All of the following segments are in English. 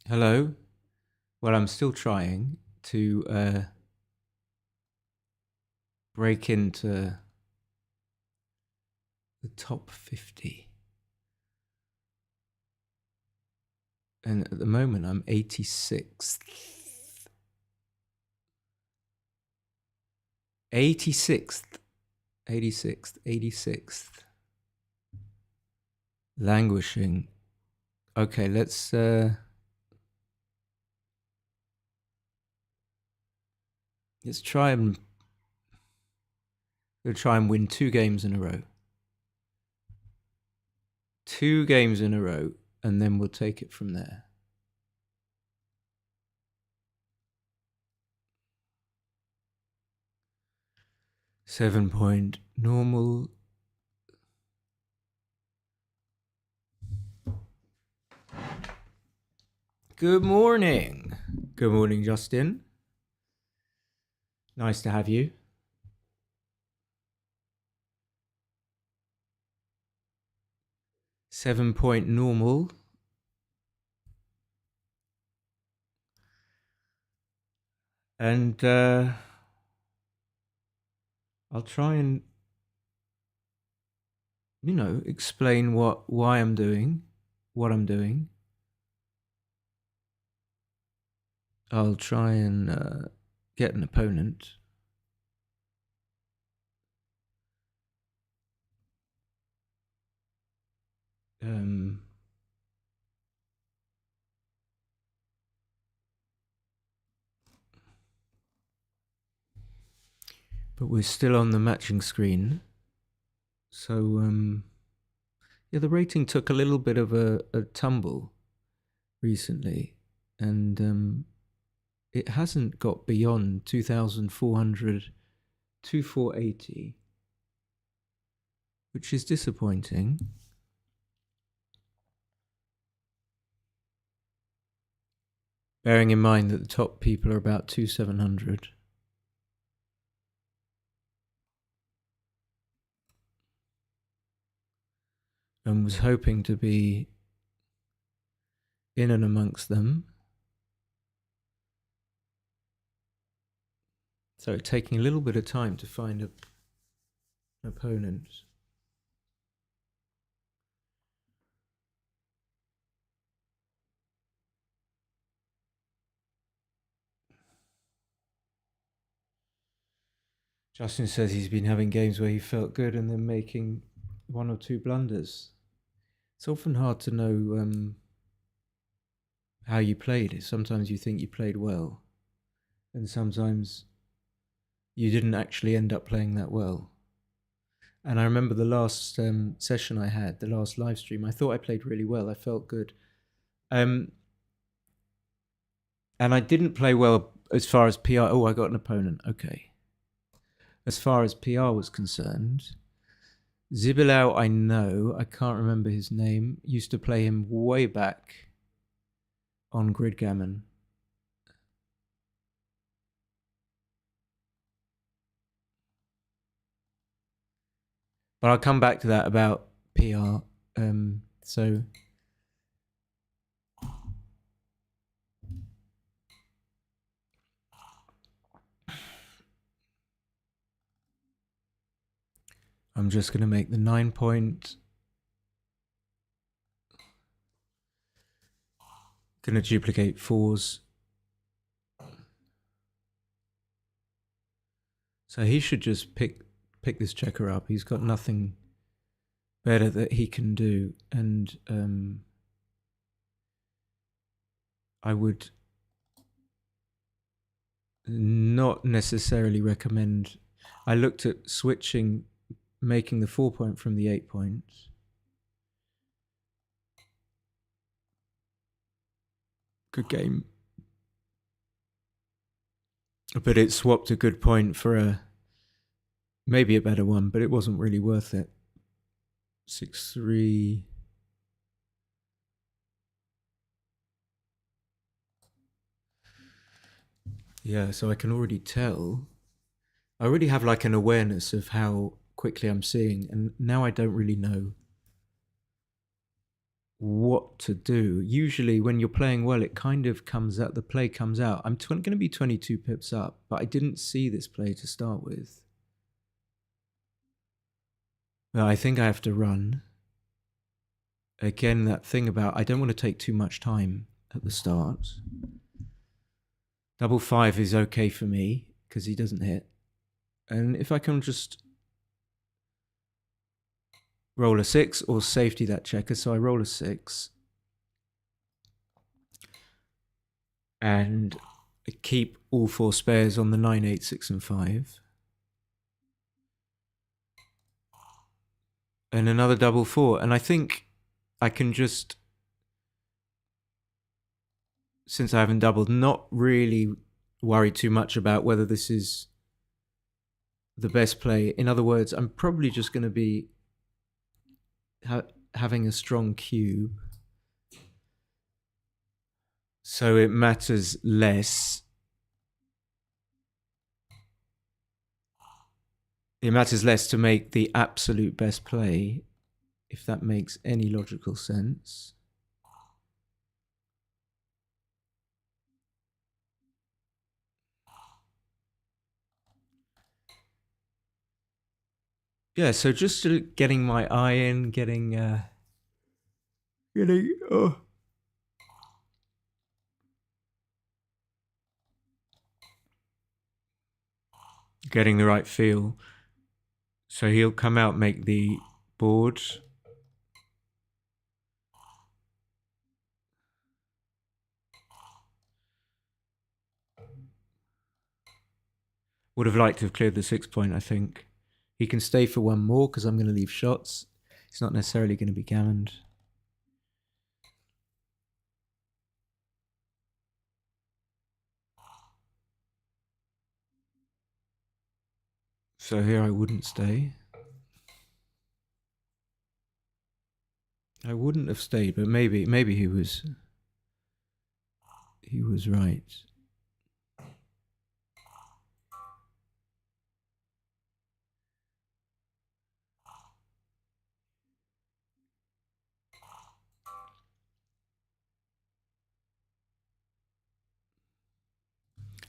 Hello. Well, I'm still trying to break into the top 50. And at the moment, I'm 86th. 86th. 86th. 86th. Languishing. Okay, let's try and win 2 games in a row. 2 games in a row, and then we'll take it from there. Seven-point normal. Good morning. Good morning, Justin. Nice to have you. Seven-point normal. And I'll try and, explain why I'm doing what I'm doing. I'll try and get an opponent. But we're still on the matching screen. So, the rating took a little bit of a tumble recently. And it hasn't got beyond 2,400, 2,480, which is disappointing. Bearing in mind that the top people are about 2,700. And was hoping to be in and amongst them. So taking a little bit of time to find an opponent. Justin says he's been having games where he felt good and then making 1 or 2 blunders. It's often hard to know how you played. Sometimes you think you played well, and sometimes you didn't actually end up playing that well. And I remember the last session I had, the last live stream, I thought I played really well. I felt good. And I didn't play well as far as PR. Oh, I got an opponent. Okay. As far as PR was concerned, Zibilau, I know. I can't remember his name. Used to play him way back on Grid Gammon. But I'll come back to that about PR. So I'm just going to make the 9-point. Going to duplicate 4s. So he should just pick this checker up. He's got nothing better that he can do. And I would not necessarily recommend. I looked at switching, making the 4-point from the 8-point. Good game. But it swapped a good point for maybe a better one, but it wasn't really worth it. 6-3. Yeah, so I can already tell. I already have like an awareness of how quickly I'm seeing, and now I don't really know what to do. Usually when you're playing well, it kind of comes out, the play comes out. I'm going to be 22 pips up, but I didn't see this play to start with. Well, I think I have to run. Again, that thing about I don't want to take too much time at the start. Double 5 is okay for me because he doesn't hit. And if I can just roll a 6 or safety that checker, so I roll a 6. And I keep all 4 spares on the 9, 8, 6 and 5. And another double 4. And I think I can just, since I haven't doubled, not really worry too much about whether this is the best play. In other words, I'm probably just going to be having a strong cube. So it matters less. It matters less to make the absolute best play, if that makes any logical sense. Yeah, so just getting my eye in, getting getting the right feel. So he'll come out, make the board. Would have liked to have cleared the 6 point, I think. He can stay for one more because I'm going to leave shots. It's not necessarily going to be gammoned. So here I wouldn't stay. I wouldn't have stayed, but maybe he was right.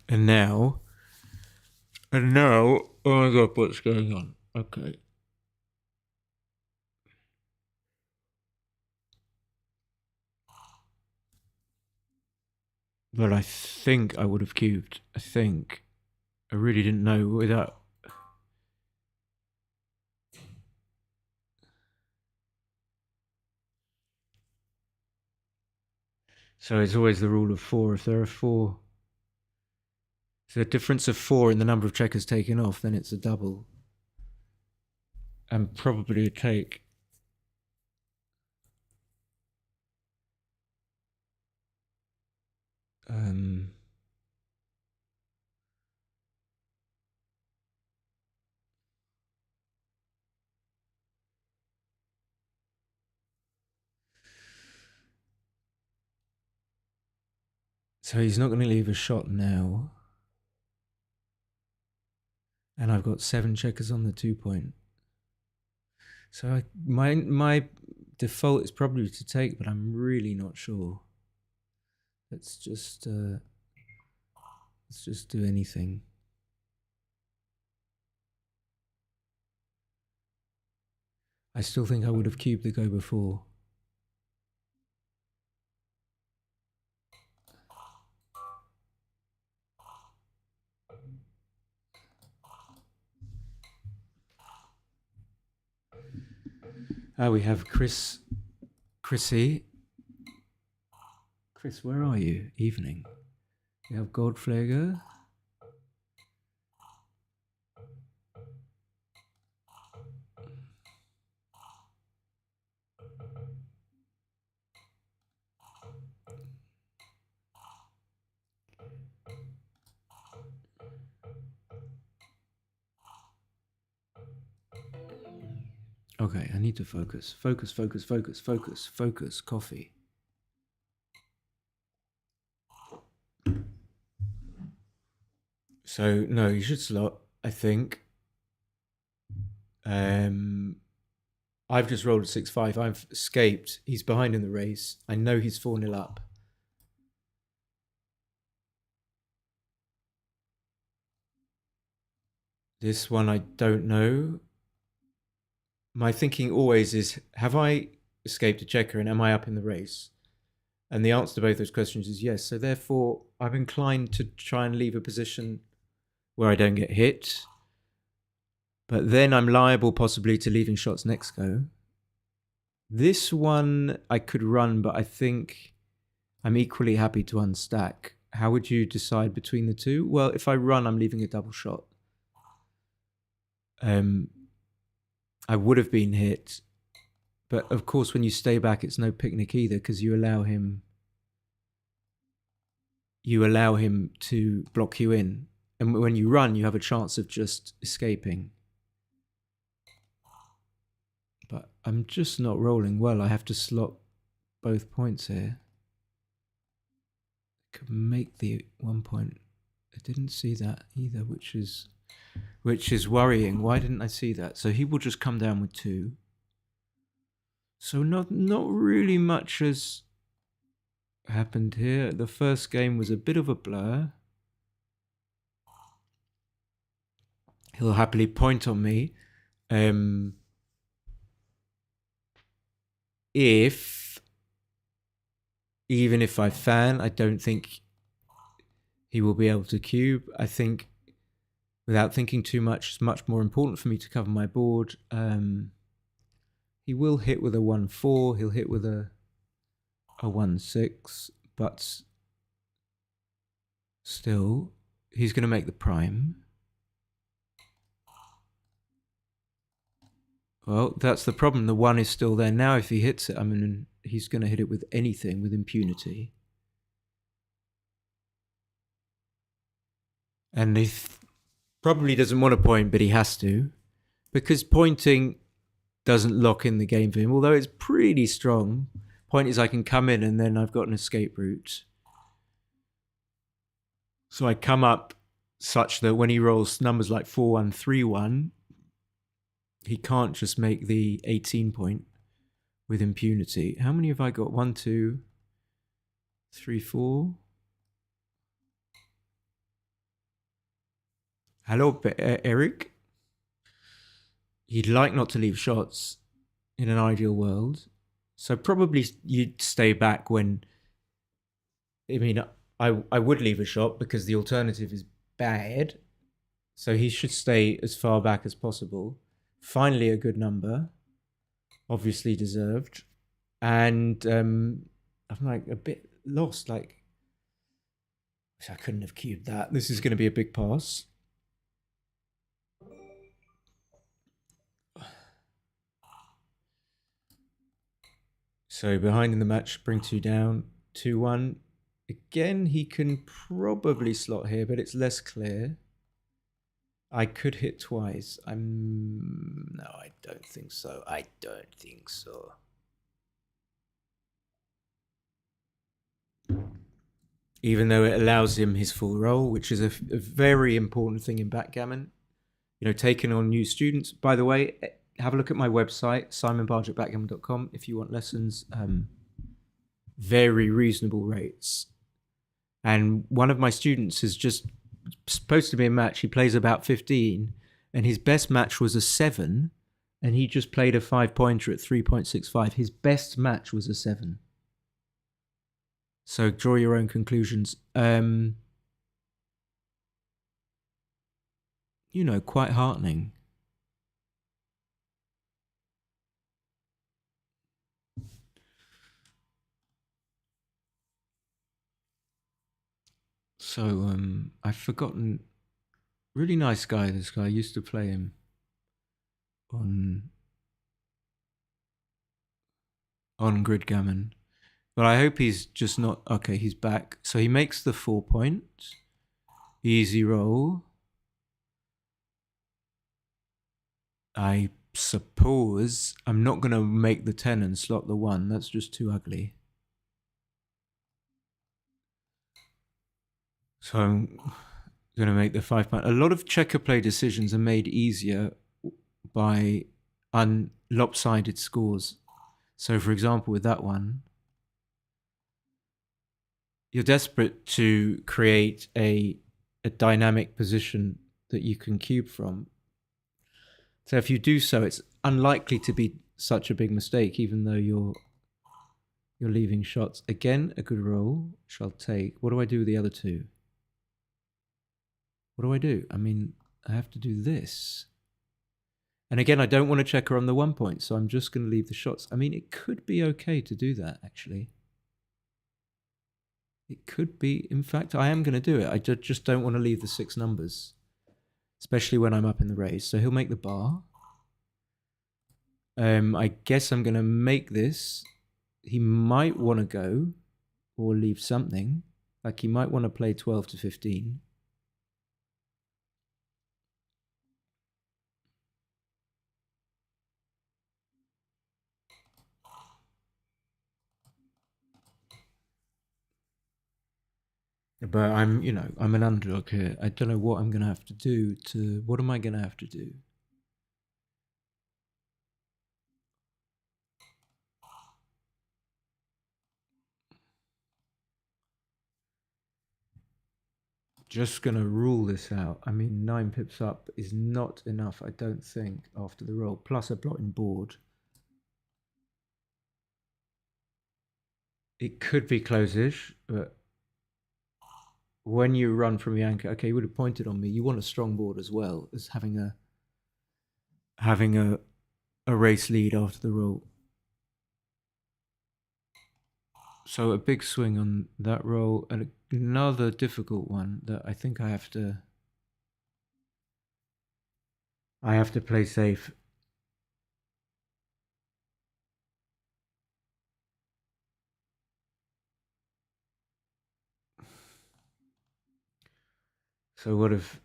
And now, oh my god, what's going on? Okay. Well, I think I would have cubed. I think. I really didn't know without. So it's always the rule of 4. If there are 4, so a difference of 4 in the number of checkers taken off, then it's a double. And probably a take. So he's not going to leave a shot now. And I've got 7 checkers on the 2 point. So my default is probably to take, but I'm really not sure. Let's just do anything. I still think I would have cubed the go before. We have Chrissy. Chris, where are you? Evening. We have Goldflager. Okay, I need to focus. Focus. Coffee. So, no, you should slot, I think. I I've just rolled a 6-5. I've escaped. He's behind in the race. I know he's 4-0 up. This one I don't know. My thinking always is, have I escaped a checker and am I up in the race? And the answer to both those questions is yes. So therefore, I'm inclined to try and leave a position where I don't get hit. But then I'm liable possibly to leaving shots next go. This one I could run, but I think I'm equally happy to unstack. How would you decide between the two? Well, if I run, I'm leaving a double shot. I would have been hit. But of course, when you stay back, it's no picnic either, because you allow him to block you in. And when you run, you have a chance of just escaping. But I'm just not rolling well. I have to slot both points here. I could make the 1 point. I didn't see that either, which is worrying. Why didn't I see that? So he will just come down with 2. So not really much has happened here. The first game was a bit of a blur. He'll happily point on me. Even if I fan, I don't think he will be able to cube. I think without thinking too much, it's much more important for me to cover my board. He will hit with a 1-4. He'll hit with a 1-6, but still, he's going to make the prime. Well, that's the problem. The 1 is still there. Now if he hits it, I mean, he's going to hit it with anything, with impunity. And he probably doesn't want to point, but he has to. Because pointing doesn't lock in the game for him, although it's pretty strong. Point is I can come in and then I've got an escape route. So I come up such that when he rolls numbers like 4-1, 3-1, he can't just make the 18 point with impunity. How many have I got? 1, 2, 3, 4. Hello, Eric. He'd like not to leave shots in an ideal world. So probably you'd stay back when... I mean, I would leave a shot because the alternative is bad. So he should stay as far back as possible. Finally, a good number. Obviously deserved. And I'm like a bit lost. Like, I couldn't have cubed that. This is going to be a big pass. So behind in the match, bring 2 down, 2-1. Again, he can probably slot here, but it's less clear. I could hit twice. No, I don't think so. I don't think so. Even though it allows him his full roll, which is a very important thing in backgammon. You know, taking on new students. By the way, have a look at my website, SimonbargetBG.com, if you want lessons. Very reasonable rates. And one of my students is just supposed to be a match. He plays about 15, and his best match was a 7, and he just played a 5-pointer at 3.65. His best match was a 7. So draw your own conclusions. You know, quite heartening. So I've forgotten. Really nice guy, this guy. I used to play him on Grid Gammon. But I hope he's just not... Okay, he's back. So he makes the 4 point. Easy roll. I suppose I'm not going to make the 10 and slot the 1. That's just too ugly. So I'm going to make the 5 point. A lot of checker play decisions are made easier by lopsided scores. So, for example, with that one, you're desperate to create a dynamic position that you can cube from. So if you do so, it's unlikely to be such a big mistake, even though you're leaving shots. Again, a good roll, which I'll take. What do I do with the other two? What do I do? I mean, I have to do this. And again, I don't want to check her on the 1 point, so I'm just going to leave the shots. I mean, it could be okay to do that, actually. It could be. In fact, I am going to do it. I just don't want to leave the 6 numbers, especially when I'm up in the raise. So he'll make the bar. I guess I'm going to make this. He might want to go or leave something. Like he might want to play 12 to 15. But I'm an underdog here. I don't know what I'm going to have to do to... What am I going to have to do? Just going to rule this out. I mean, 9 pips up is not enough, I don't think, after the roll. Plus a blotting board. It could be close-ish, but when you run from the anchor... Okay, you would have pointed on me. You want a strong board as well as having a race lead after the roll. So a big swing on that roll, and another difficult one that I think I have to play safe. So what if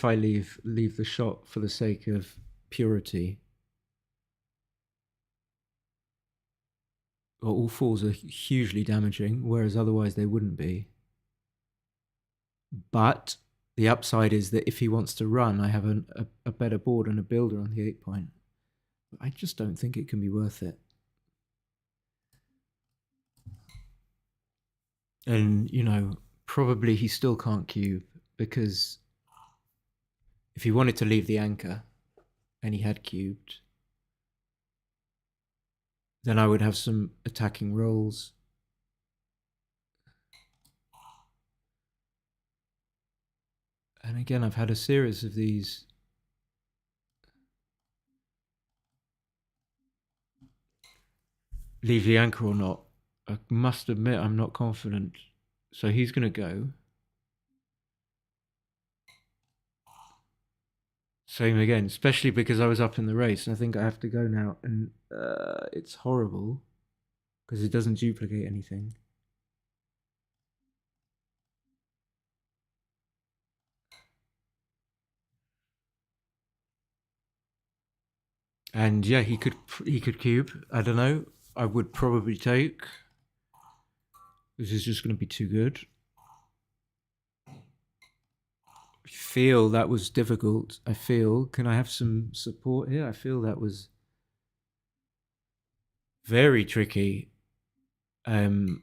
I leave the shot for the sake of purity? Well, all fours are hugely damaging, whereas otherwise they wouldn't be. But the upside is that if he wants to run, I have a better board and a builder on the 8 point. I just don't think it can be worth it. And, probably he still can't cube, because if he wanted to leave the anchor and he had cubed, then I would have some attacking rolls. And again, I've had a series of these. Leave the anchor or not? I must admit I'm not confident. So he's going to go. Same again, especially because I was up in the race, and I think I have to go now. And it's horrible because it doesn't duplicate anything. And yeah, he could cube. I don't know. I would probably take. This is just going to be too good. I feel that was difficult. Can I have some support here? I feel that was very tricky. When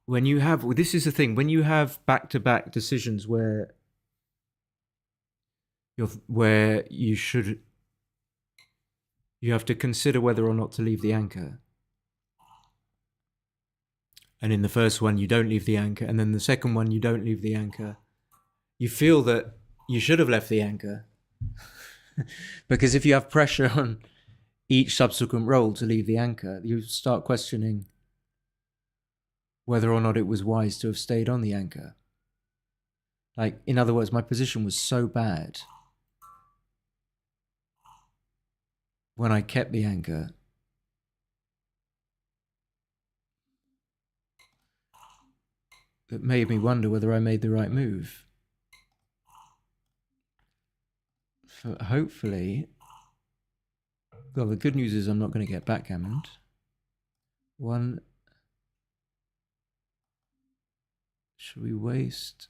you have, well, this is the thing, when you have back-to-back decisions where you have to consider whether or not to leave the anchor. And in the first one, you don't leave the anchor. And then the second one, you don't leave the anchor. You feel that you should have left the anchor. Because if you have pressure on each subsequent roll to leave the anchor, you start questioning whether or not it was wise to have stayed on the anchor. Like, in other words, my position was so bad when I kept the anchor that made me wonder whether I made the right move. Hopefully, well, the good news is I'm not going to get backgammoned. One. Should we waste?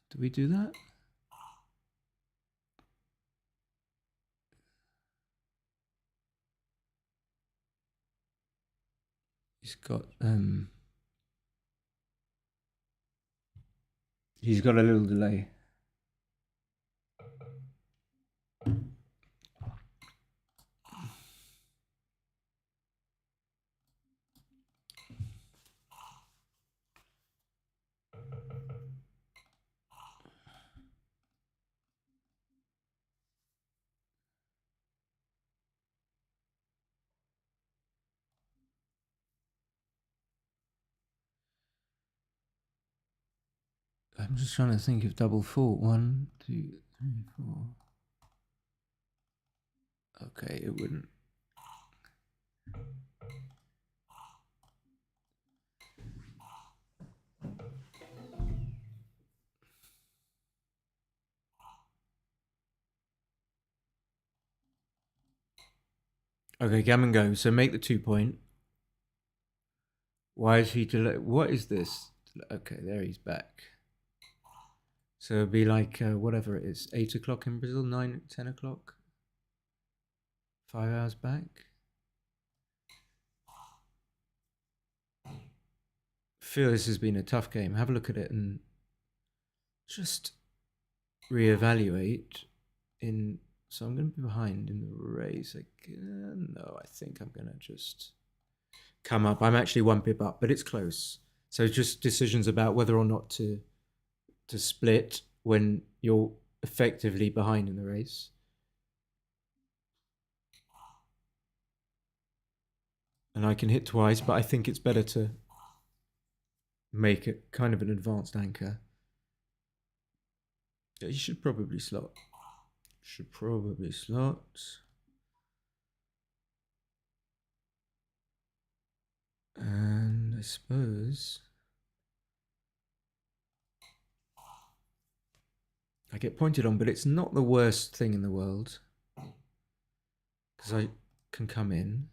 Do we do that? He's got a little delay. I'm just trying to think of double fault. 1, 2, 3, 4. Okay, it wouldn't. Okay, gammon go. So make the 2 point. Why is he delay? What is this? Okay, there he's back. So it'd be like whatever it is, 8 o'clock in Brazil, 9, 10 o'clock. 5 hours back. Feel this has been a tough game. Have a look at it and just reevaluate. So I'm going to be behind in the race again. No, I think I'm going to just come up. I'm actually 1 pip up, but it's close. So just decisions about whether or not to split when you're effectively behind in the race. And I can hit twice, but I think it's better to make it kind of an advanced anchor. Yeah, you should probably slot. And I suppose I get pointed on, but it's not the worst thing in the world because I can come in.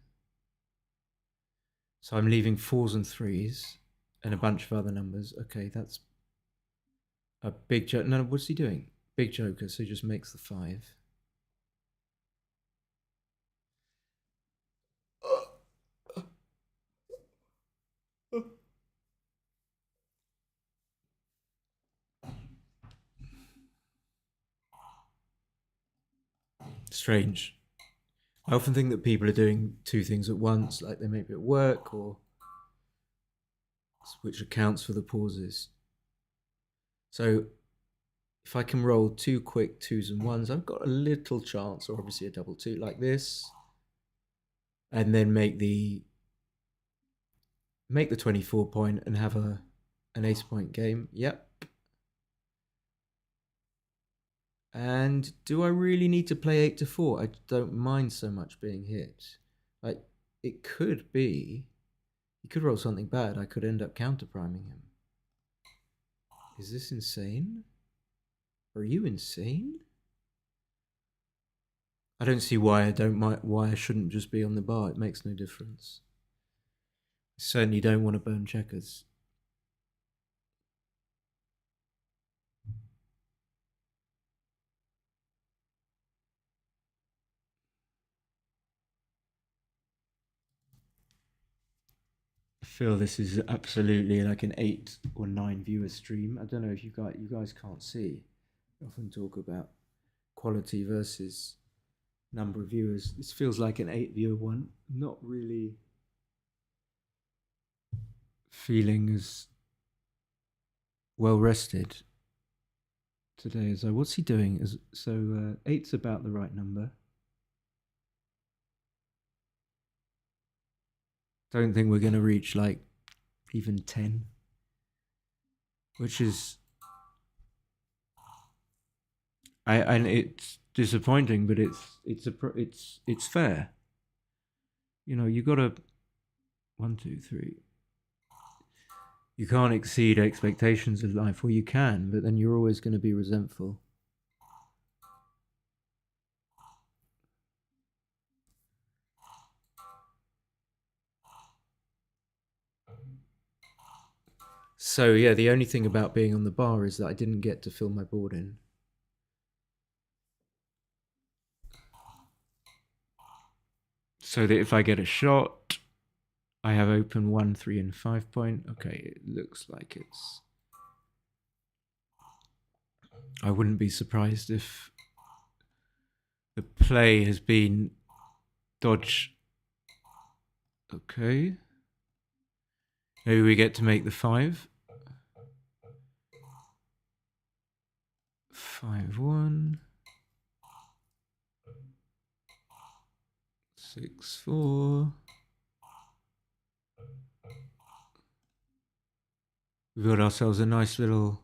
So I'm leaving 4s and 3s and a bunch of other numbers. Okay, that's a big joker. No, what's he doing? Big joker, so he just makes the 5. Strange. I often think that people are doing 2 things at once, like they may be at work, or which accounts for the pauses. So if I can roll 2 quick 2s and 1s, I've got a little chance, or obviously a double 2 like this, and then make the 24 point and have an ace point game. Yep. And do I really need to play 8 to 4? I don't mind so much being hit. Like, it could be, he could roll something bad. I could end up counter priming him. Is this insane? Are you insane? I don't see why I shouldn't just be on the bar. It makes no difference. I certainly don't want to burn checkers. I feel this is absolutely like an 8 or 9 viewer stream. I don't know if you guys can't see. I often talk about quality versus number of viewers. This feels like an 8 viewer one. Not really feeling as well rested today as I. What's he doing? So 8's about the right number. Don't think we're going to reach like even 10, which is, and it's disappointing, but it's fair. You know, you got to 1, 2, 3. You can't exceed expectations of life, or you can, but then you're always going to be resentful. So yeah, the only thing about being on the bar is that I didn't get to fill my board in. So that if I get a shot, I have open 1, 3, and 5 point. Okay, it looks like it's... I wouldn't be surprised if the play has been dodge. Okay. Maybe we get to make the 5. 5, 1. 6, 4. We've got ourselves a nice little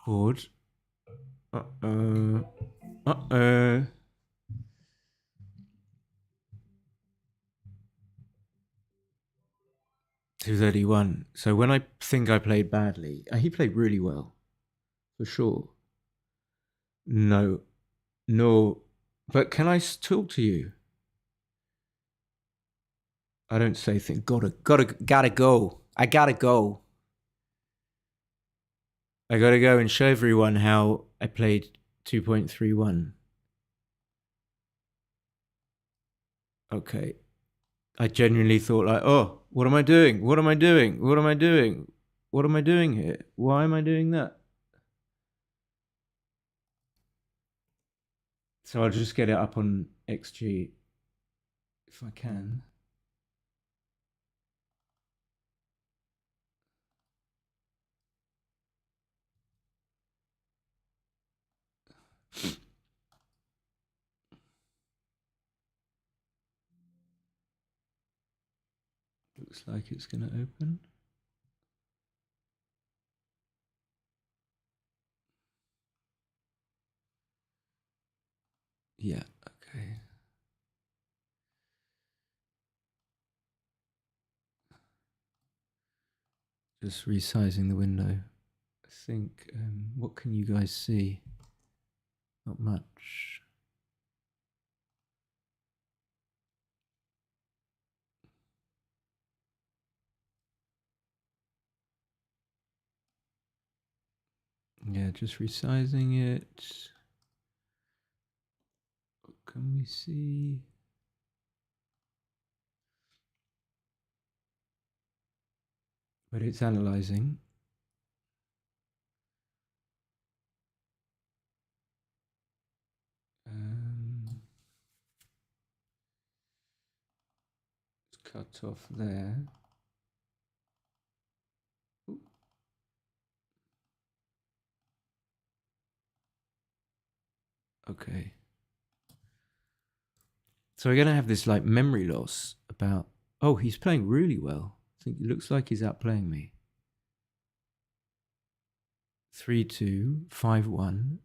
board. Uh-oh. Uh-oh. $231. So when I think I played badly, he played really well, for sure. No. But can I talk to you? I don't say things. Gotta go. I gotta go. I gotta go and show everyone how I played 2.31. Okay. I genuinely thought like, oh, what am I doing? What am I doing? What am I doing? What am I doing here? Why am I doing that? So I'll just get it up on XG if I can. Looks like it's going to open. Yeah, okay. Just resizing the window. I think, what can you guys see? Not much. Yeah, just resizing it. What can we see? But it's analyzing. It's cut off there. Ooh. Okay. So we're going to have this like memory loss about, oh, he's playing really well. I think it looks like he's outplaying me. 3-2, 5-1.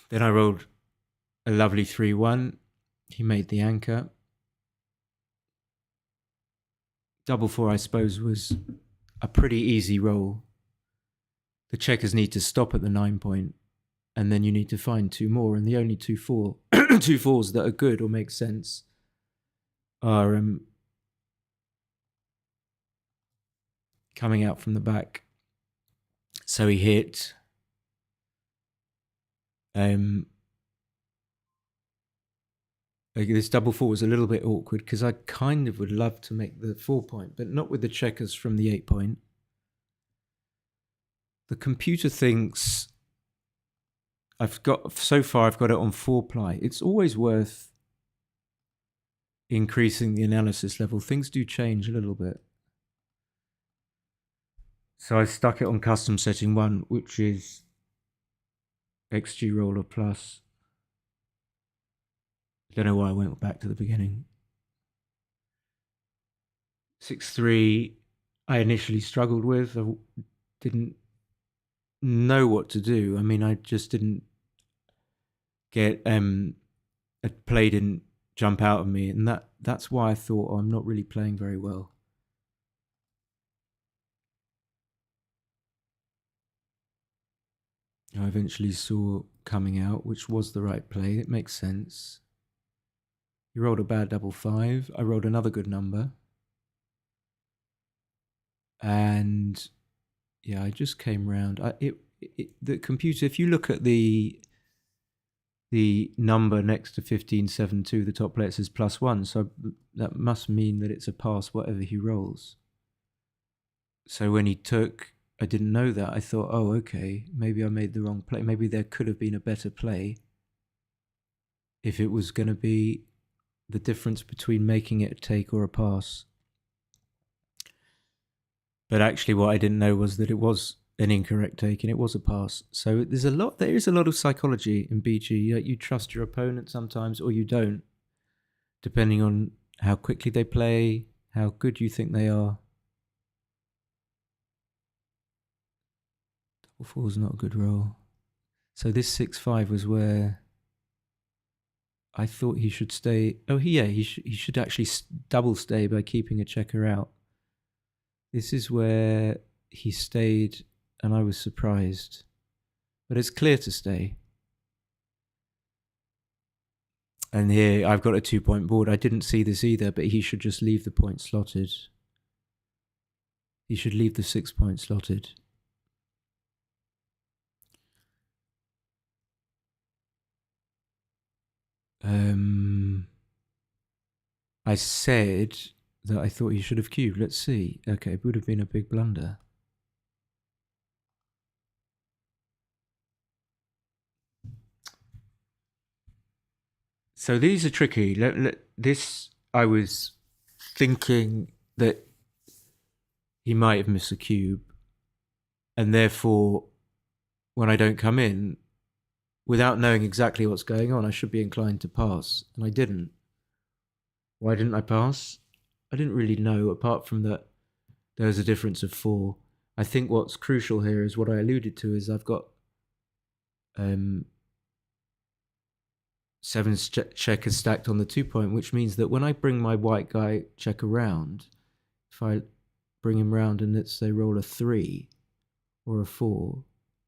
Then I rolled a lovely 3-1. He made the anchor. Double 4, I suppose, was a pretty easy roll. The checkers need to stop at the 9 point, and then you need to find 2 more. And the only 2 fours that are good or make sense are coming out from the back. So he hit like this double 4 was a little bit awkward because I kind of would love to make the 4 point, but not with the checkers from the 8 point. The computer thinks so far I've got it on 4 ply. It's always worth increasing the analysis level. Things do change a little bit. So I stuck it on custom setting 1, which is XG roller plus. I don't know why I went back to the beginning. 6-3, I initially struggled with. I didn't know what to do. I mean, I just didn't get a play didn't jump out of me, and that's why I thought, oh, I'm not really playing very well. I eventually saw coming out, which was the right play. It makes sense. He rolled a bad double 5. I rolled another good number. And yeah, I just came round. The computer, if you look at the the number next to 1572, the top player says +1, so that must mean that it's a pass whatever he rolls. So when he took, I didn't know that. I thought, oh, okay, maybe I made the wrong play. Maybe there could have been a better play if it was going to be the difference between making it a take or a pass. But actually what I didn't know was that it was an incorrect take and it was a pass. So there is a lot of psychology in BG. You trust your opponent sometimes or you don't, depending on how quickly they play, how good you think they are. Double 4 is not a good roll. So this 6-5 was where I thought he should stay. Oh, he should actually double stay by keeping a checker out. This is where he stayed, and I was surprised. But it's clear to stay. And here I've got a 2-point board. I didn't see this either, but he should just leave the point slotted. He should leave the 6-point slotted. I said that I thought he should have cubed. Let's see. Okay, it would have been a big blunder. So these are tricky. This, I was thinking that he might have missed a cube. And therefore, when I don't come in, without knowing exactly what's going on, I should be inclined to pass. And I didn't. Why didn't I pass? I didn't really know, apart from that there was a difference of 4. I think what's crucial here is what I alluded to is I've got 7 checkers stacked on the 2-point, which means that when I bring my white guy check around, if I bring him round and let's say roll a 3 or a 4,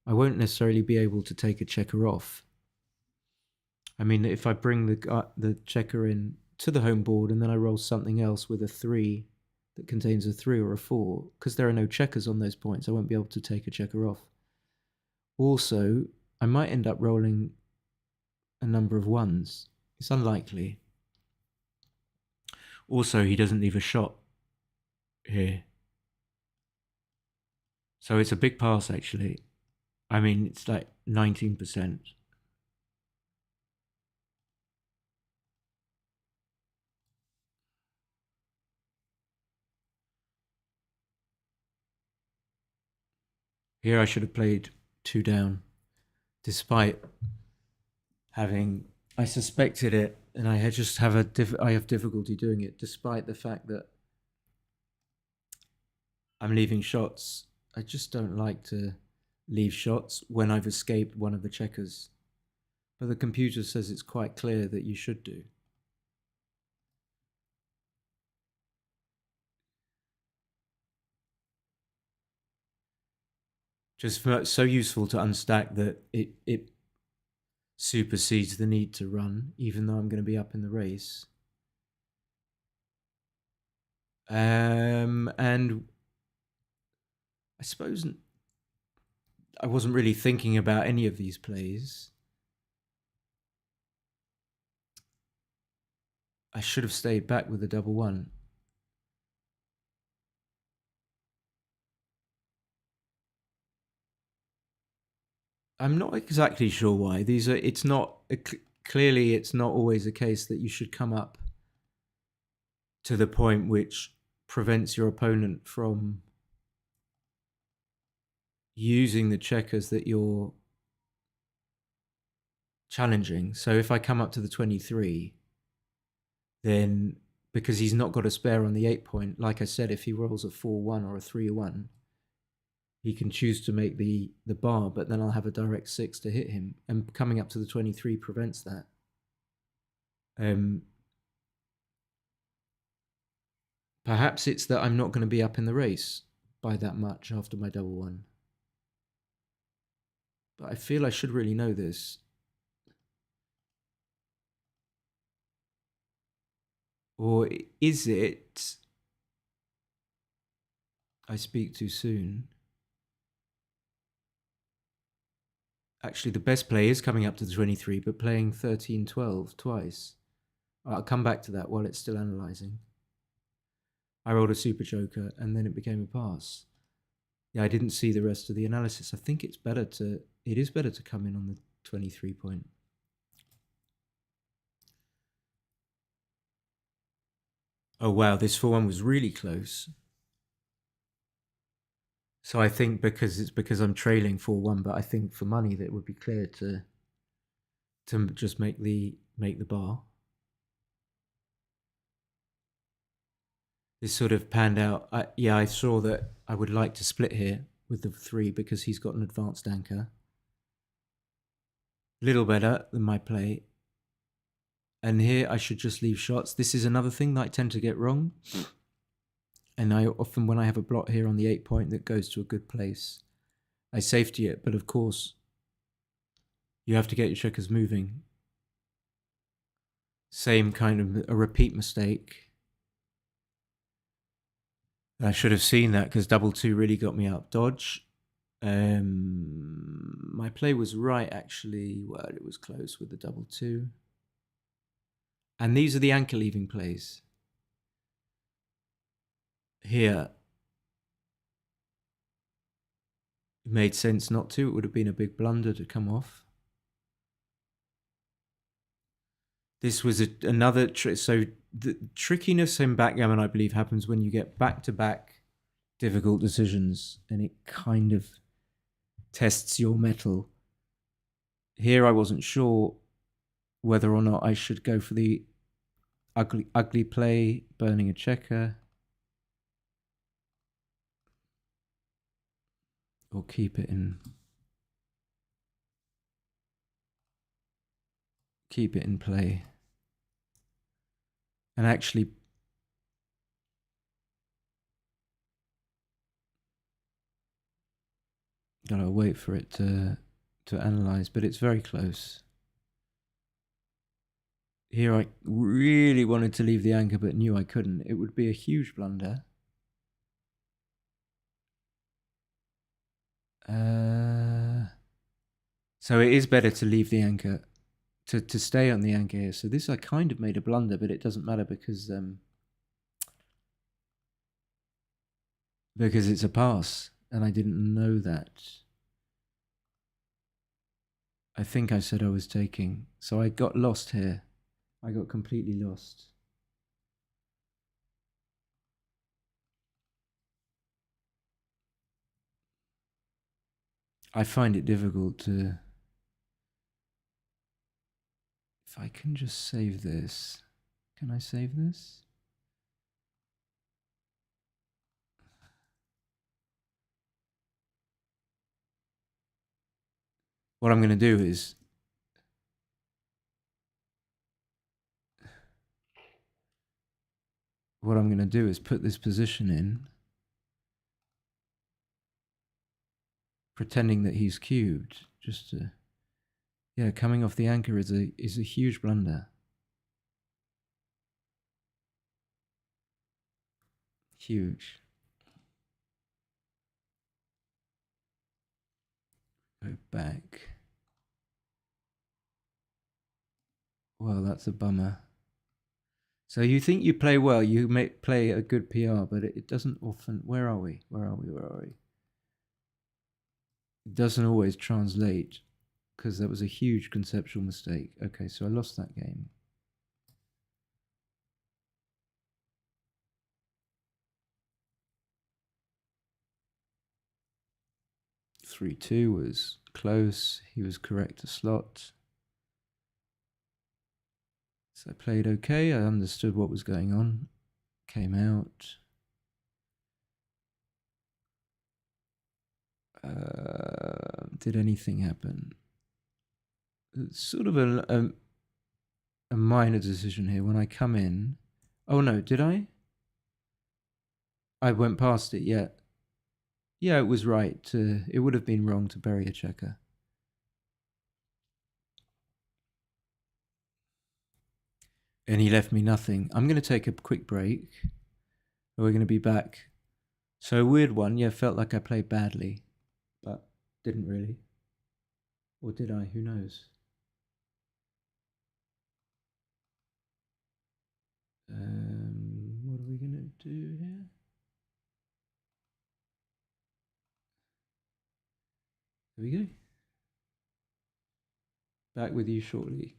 I won't necessarily be able to take a checker off. I mean, if I bring the checker in to the home board and then I roll something else with a 3 that contains a 3 or a 4, because there are no checkers on those points, I won't be able to take a checker off. Also, I might end up rolling a number of 1s. It's unlikely. Also, he doesn't leave a shot here. So it's a big pass, actually. I mean, it's like 19%. Here I should have played 2 down, despite having, I suspected it, and I have difficulty doing it, despite the fact that I'm leaving shots. I just don't like to leave shots when I've escaped one of the checkers. But the computer says it's quite clear that you should do. Just so useful to unstack that it supersedes the need to run, even though I'm going to be up in the race. And I suppose I wasn't really thinking about any of these plays. I should have stayed back with the double 1. I'm not exactly sure why. Clearly it's not always a case that you should come up to the point which prevents your opponent from using the checkers that you're challenging. So if I come up to the 23, then because he's not got a spare on the 8-point, like I said, if he rolls a 4-1 or a 3-1, he can choose to make the bar, but then I'll have a direct 6 to hit him. And coming up to the 23 prevents that. Perhaps it's that I'm not going to be up in the race by that much after my double 1. But I feel I should really know this. Or is it I speak too soon? Actually, the best play is coming up to the 23, but playing 13-12 twice. I'll come back to that while it's still analysing. I rolled a super joker, and then it became a pass. Yeah, I didn't see the rest of the analysis. I think it is better to come in on the 23 point. Oh wow, this 4-1 was really close. So I think because I'm trailing 4-1, but I think for money that it would be clear to just make the bar. This sort of panned out. I saw that I would like to split here with the 3 because he's got an advanced anchor. Little better than my play. And here I should just leave shots. This is another thing that I tend to get wrong. And I often, when I have a blot here on the 8 point that goes to a good place, I safety it. But of course, you have to get your checkers moving. Same kind of a repeat mistake. I should have seen that because 2-2 really got me up. Dodge. My play was right, actually. Well, it was close with the 2-2. And these are the anchor leaving plays. Here, it made sense not to. It would have been a big blunder to come off. This was another trick. So the trickiness in backgammon, I believe, happens when you get back-to-back difficult decisions, and it kind of tests your mettle. Here, I wasn't sure whether or not I should go for the ugly play, burning a checker, or keep it in play. And actually gotta wait for it to analyze, but it's very close. Here I really wanted to leave the anchor but knew I couldn't. It would be a huge blunder. So it is better to leave the anchor, to stay on the anchor here. So this I kind of made a blunder, but it doesn't matter because it's a pass, and I didn't know that. I think I said I was taking, so I got lost here. I got completely lost. I find it difficult to... If I can just save this. Can I save this? What I'm going to do is... put this position in, pretending that he's cubed, just to... Yeah, coming off the anchor is a huge blunder. Huge. Go back. Well, that's a bummer. So you think you play well, you may play a good PR, but it doesn't often... Where are we? It doesn't always translate, because that was a huge conceptual mistake. Okay, so I lost that game. Three 2 was close. He was correct to slot. So I played okay. I understood what was going on. Came out. Did anything happen? It's sort of a minor decision here. When I come in... Oh no, did I? I went past it, yeah. Yeah, it was right. It would have been wrong to bury a checker. And he left me nothing. I'm going to take a quick break. We're going to be back. So a weird one. Yeah, felt like I played badly, but didn't really. Or did I? Who knows? What are we going to do here? There we go. Back with you shortly.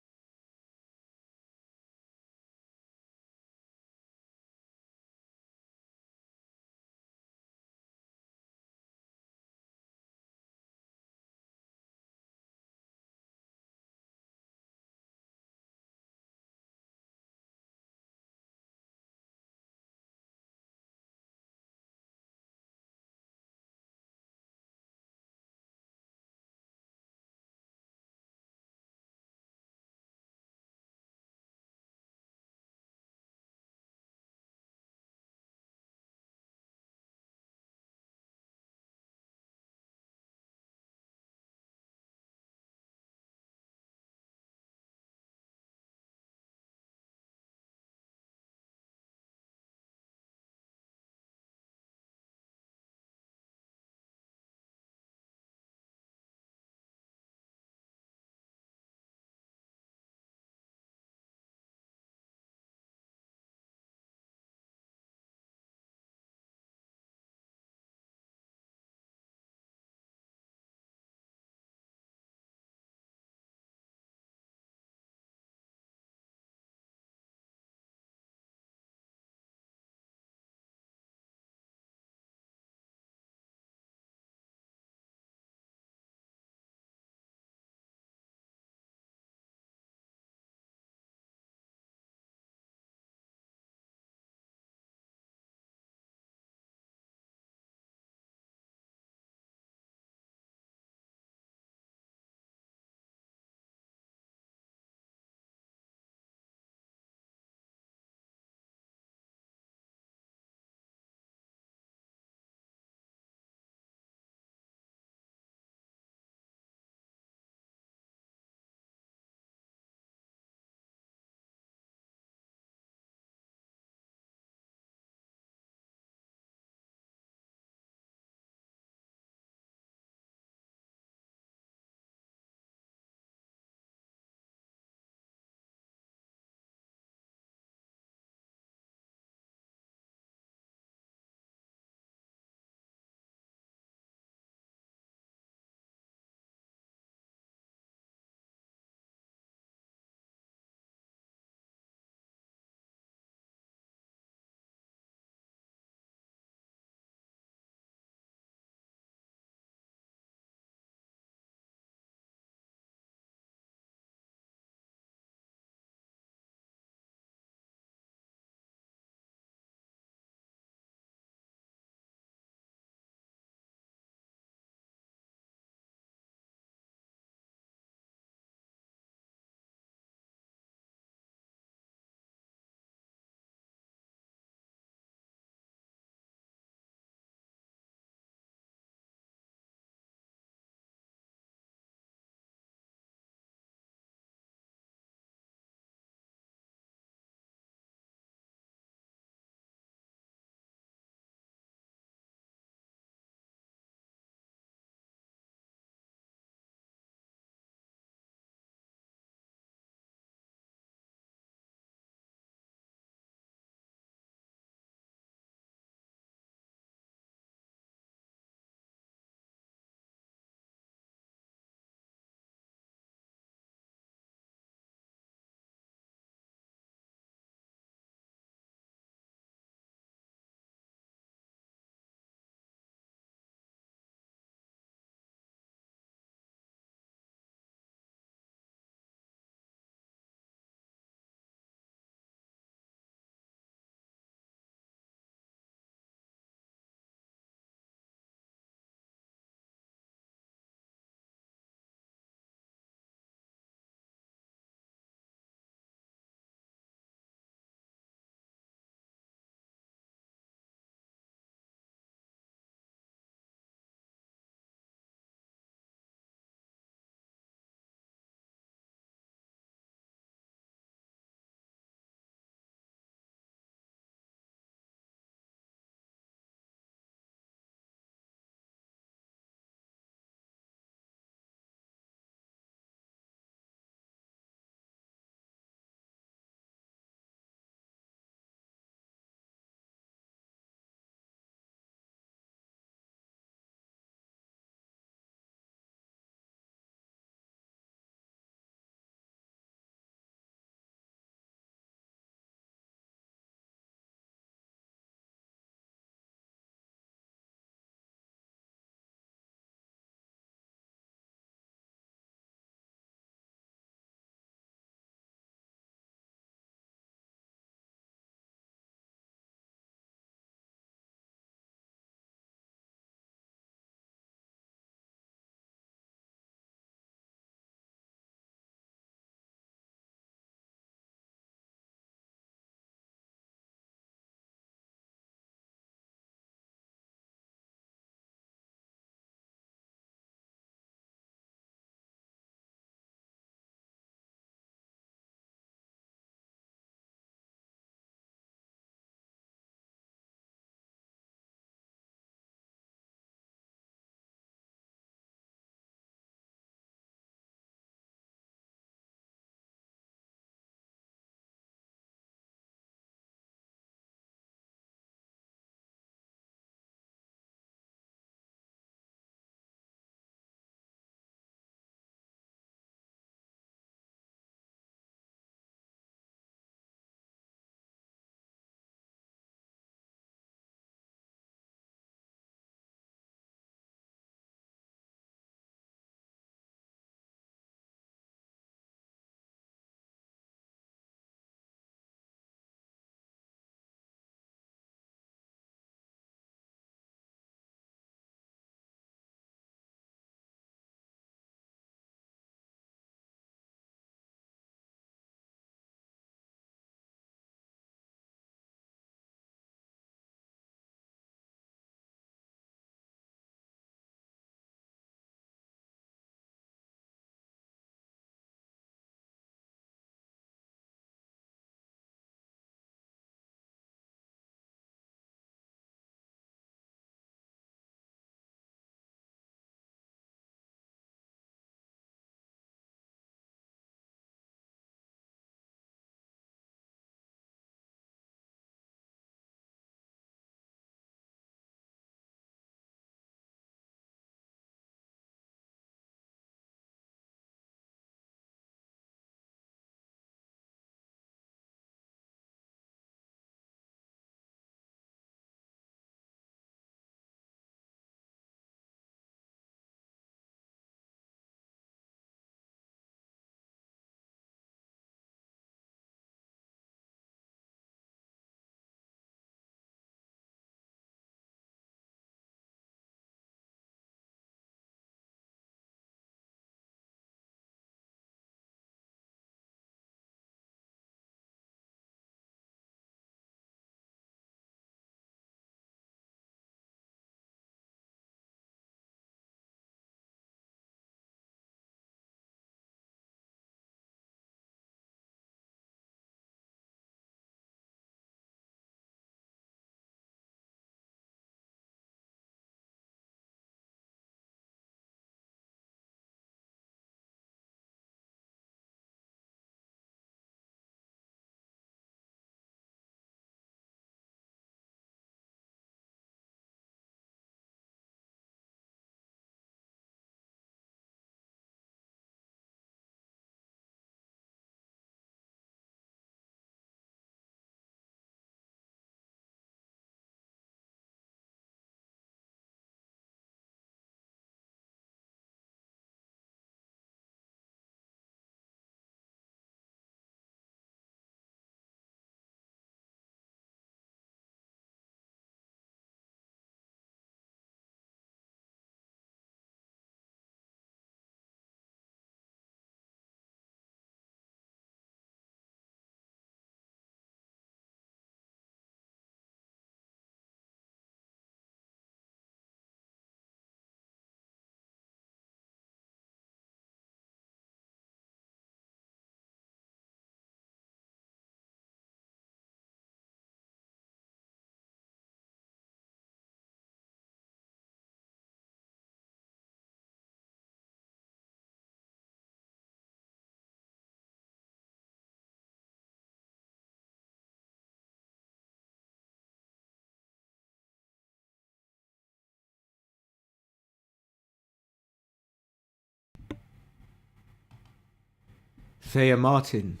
Thea Martin.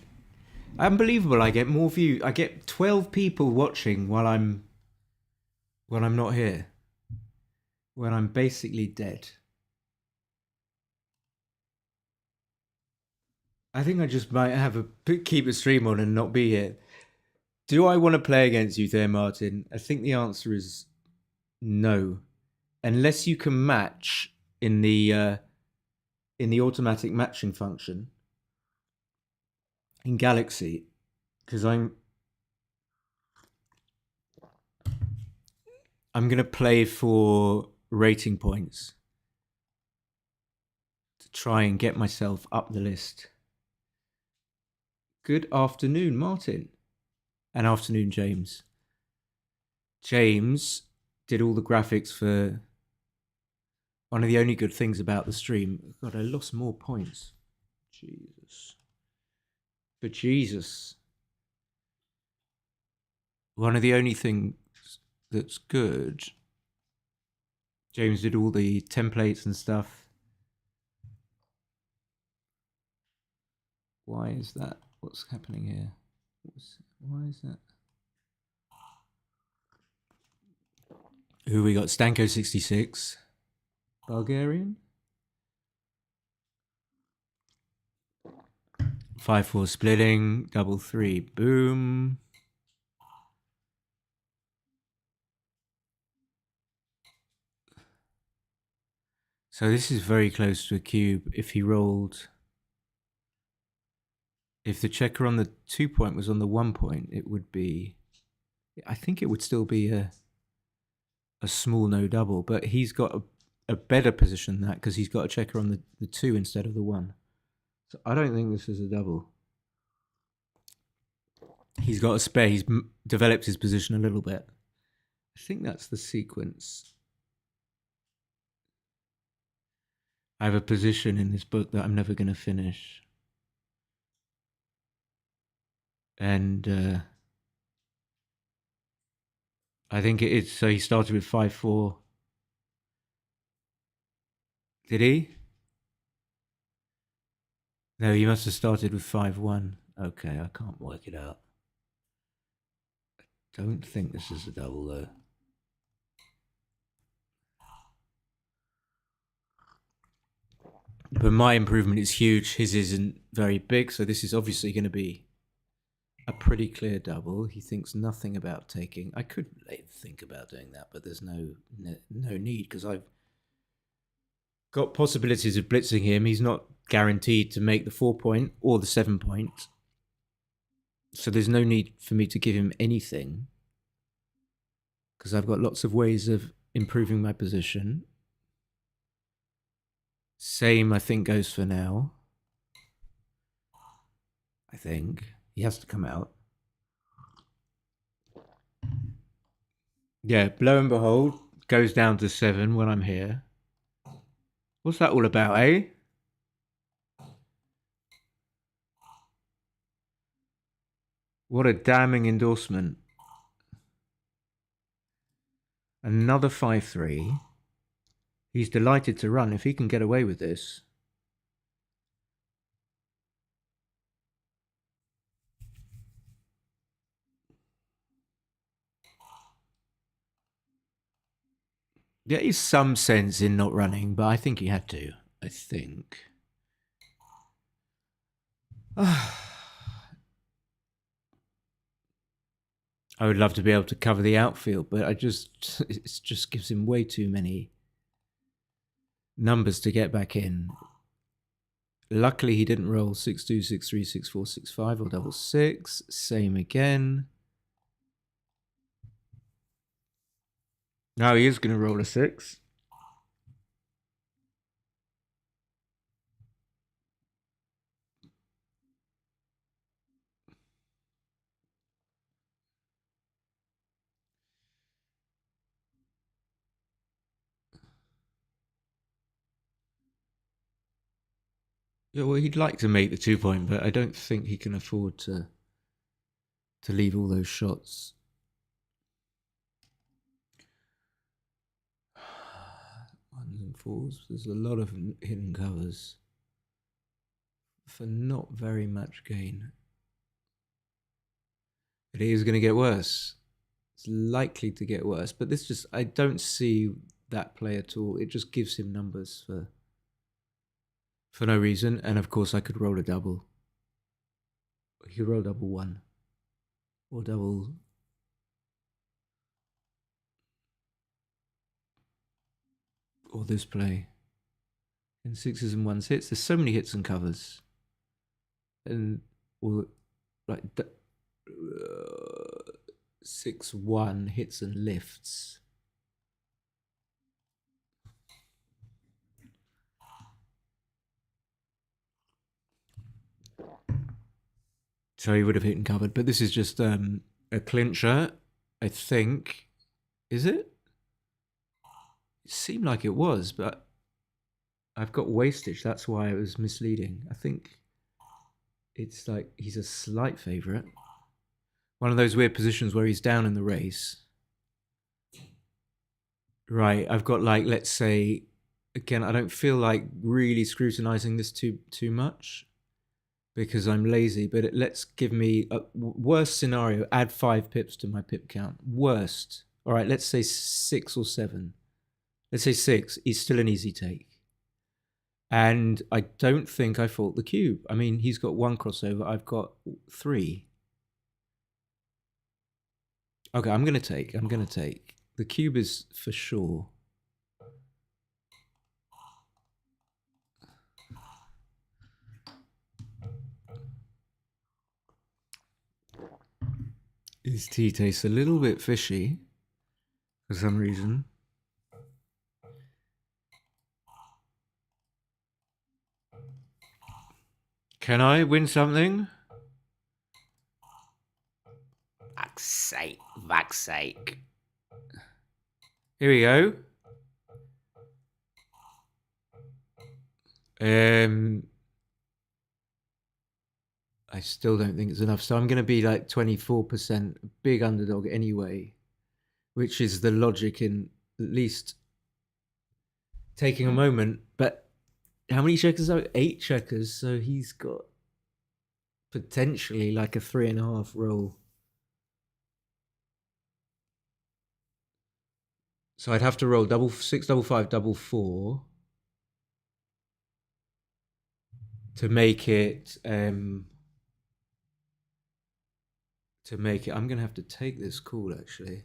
Unbelievable. I get more views. I get 12 people watching while I'm not here. When I'm basically dead. I think I just might have keep a stream on and not be here. Do I want to play against you there, Martin? I think the answer is no. Unless you can match in the automatic matching function in Galaxy, because I'm gonna play for rating points to try and get myself up the list. Good afternoon, Martin. And afternoon, James. James did all the graphics for one of the only good things about the stream. God, I lost more points. Jesus. But Jesus. One of the only things that's good. James did all the templates and stuff. Why is that? What's happening here? Why is that? Who we got? Stanko 66. Bulgarian. 5-4 splitting. 3-3. Boom. So this is very close to a cube. If he rolled... If the checker on the 2 point was on the 1 point, it would be... I think it would still be a small no double, but he's got a better position than that because he's got a checker on the 2 instead of the 1. So I don't think this is a double. He's got a spare. He's developed his position a little bit. I think that's the sequence. I have a position in this book that I'm never going to finish. And I think it is. So he started with 5-4. Did he? No, he must have started with 5-1. Okay, I can't work it out. I don't think this is a double though. But my improvement is huge. His isn't very big, so this is obviously going to be a pretty clear double. He thinks nothing about taking. I could think about doing that, but there's no need because I've got possibilities of blitzing him. He's not guaranteed to make the 4 point or the 7 point. So there's no need for me to give him anything because I've got lots of ways of improving my position. Same, I think, goes for now. I think. He has to come out. Yeah, lo and behold, goes down to 7 when I'm here. What's that all about, eh? What a damning endorsement. Another 5-3. He's delighted to run if he can get away with this. There is some sense in not running, but I think he had to. I think. I would love to be able to cover the outfield, but it just gives him way too many numbers to get back in. Luckily, he didn't roll 6-2, 6-3, 6-4, 6-5 or double 6. Same again. Now he is going to roll a 6. Yeah, well, he'd like to make the 2 point, but I don't think he can afford to leave all those shots. Ones and fours. There's a lot of hidden covers. for not very much gain. It is going to get worse. It's likely to get worse, but this just, I don't see that play at all. It just gives him numbers for no reason. And of course I could roll a double. He could roll double one or double. Or this play. And sixes and ones hits. There's so many hits and covers. And or like 6-1 hits and lifts. So he would have hit and covered, but this is just a clincher, I think. Is it? It seemed like it was, but I've got wastage. That's why it was misleading. I think it's like he's a slight favourite. One of those weird positions where he's down in the race. Right, I've got like, let's say, again, I don't feel like really scrutinising this too much because I'm lazy, but let's give me a worst scenario, add 5 pips to my pip count. Worst. All right, let's say 6 or 7. Let's say 6 is still an easy take. And I don't think I fault the cube. I mean, he's got 1 crossover. I've got 3. Okay, I'm going to take. The cube is for sure. His tea tastes a little bit fishy for some reason. Can I win something? Fuck's sake. Here we go. I still don't think it's enough. So I'm going to be like 24%, big underdog anyway, which is the logic in at least taking a moment. But how many checkers are 8 checkers? So he's got potentially like a 3.5 roll. So I'd have to roll double 6, double 5, double 4 to make it. I'm going to have to take this call actually.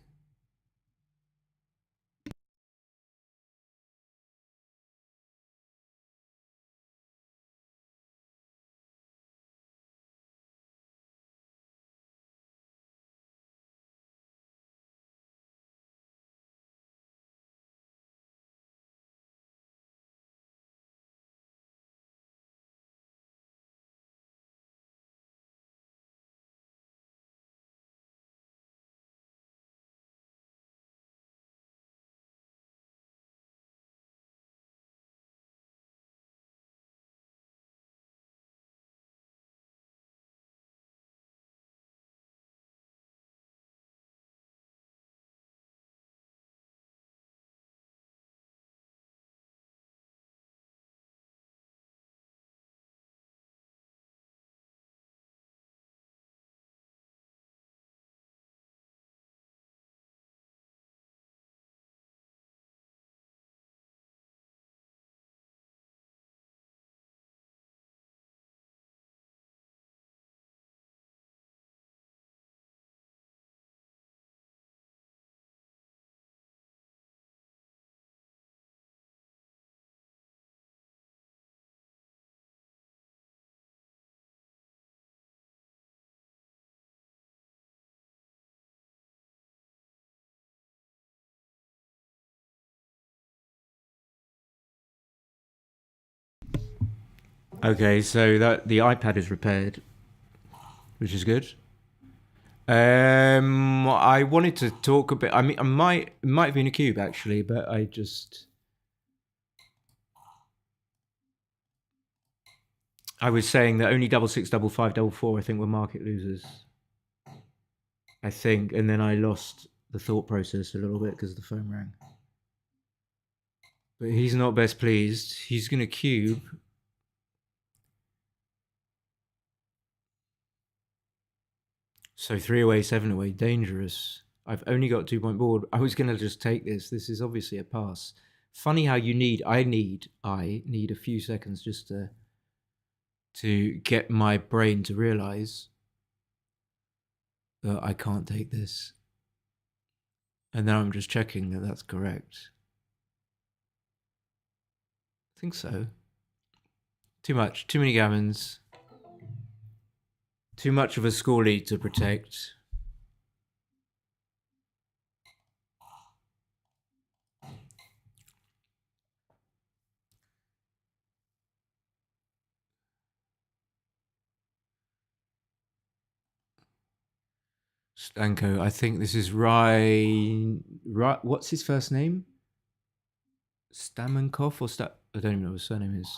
Okay, so that the iPad is repaired, which is good. I wanted to talk a bit. I mean, it might have been a cube actually, but I was saying that only double 6, double 5, double 4, I think were market losers. I think, and then I lost the thought process a little bit because the phone rang. But he's not best pleased. He's going to cube. So 3 away, 7 away, dangerous. I've only got 2-point board. I was going to just take this. This is obviously a pass. Funny how you need, I need a few seconds just to get my brain to realize that I can't take this. And now I'm just checking that that's correct. I think so. Too much, too many gammons. Too much of a score lead to protect. Stanko, I think this is right. What's his first name? Stamenkov or I don't even know what his surname is.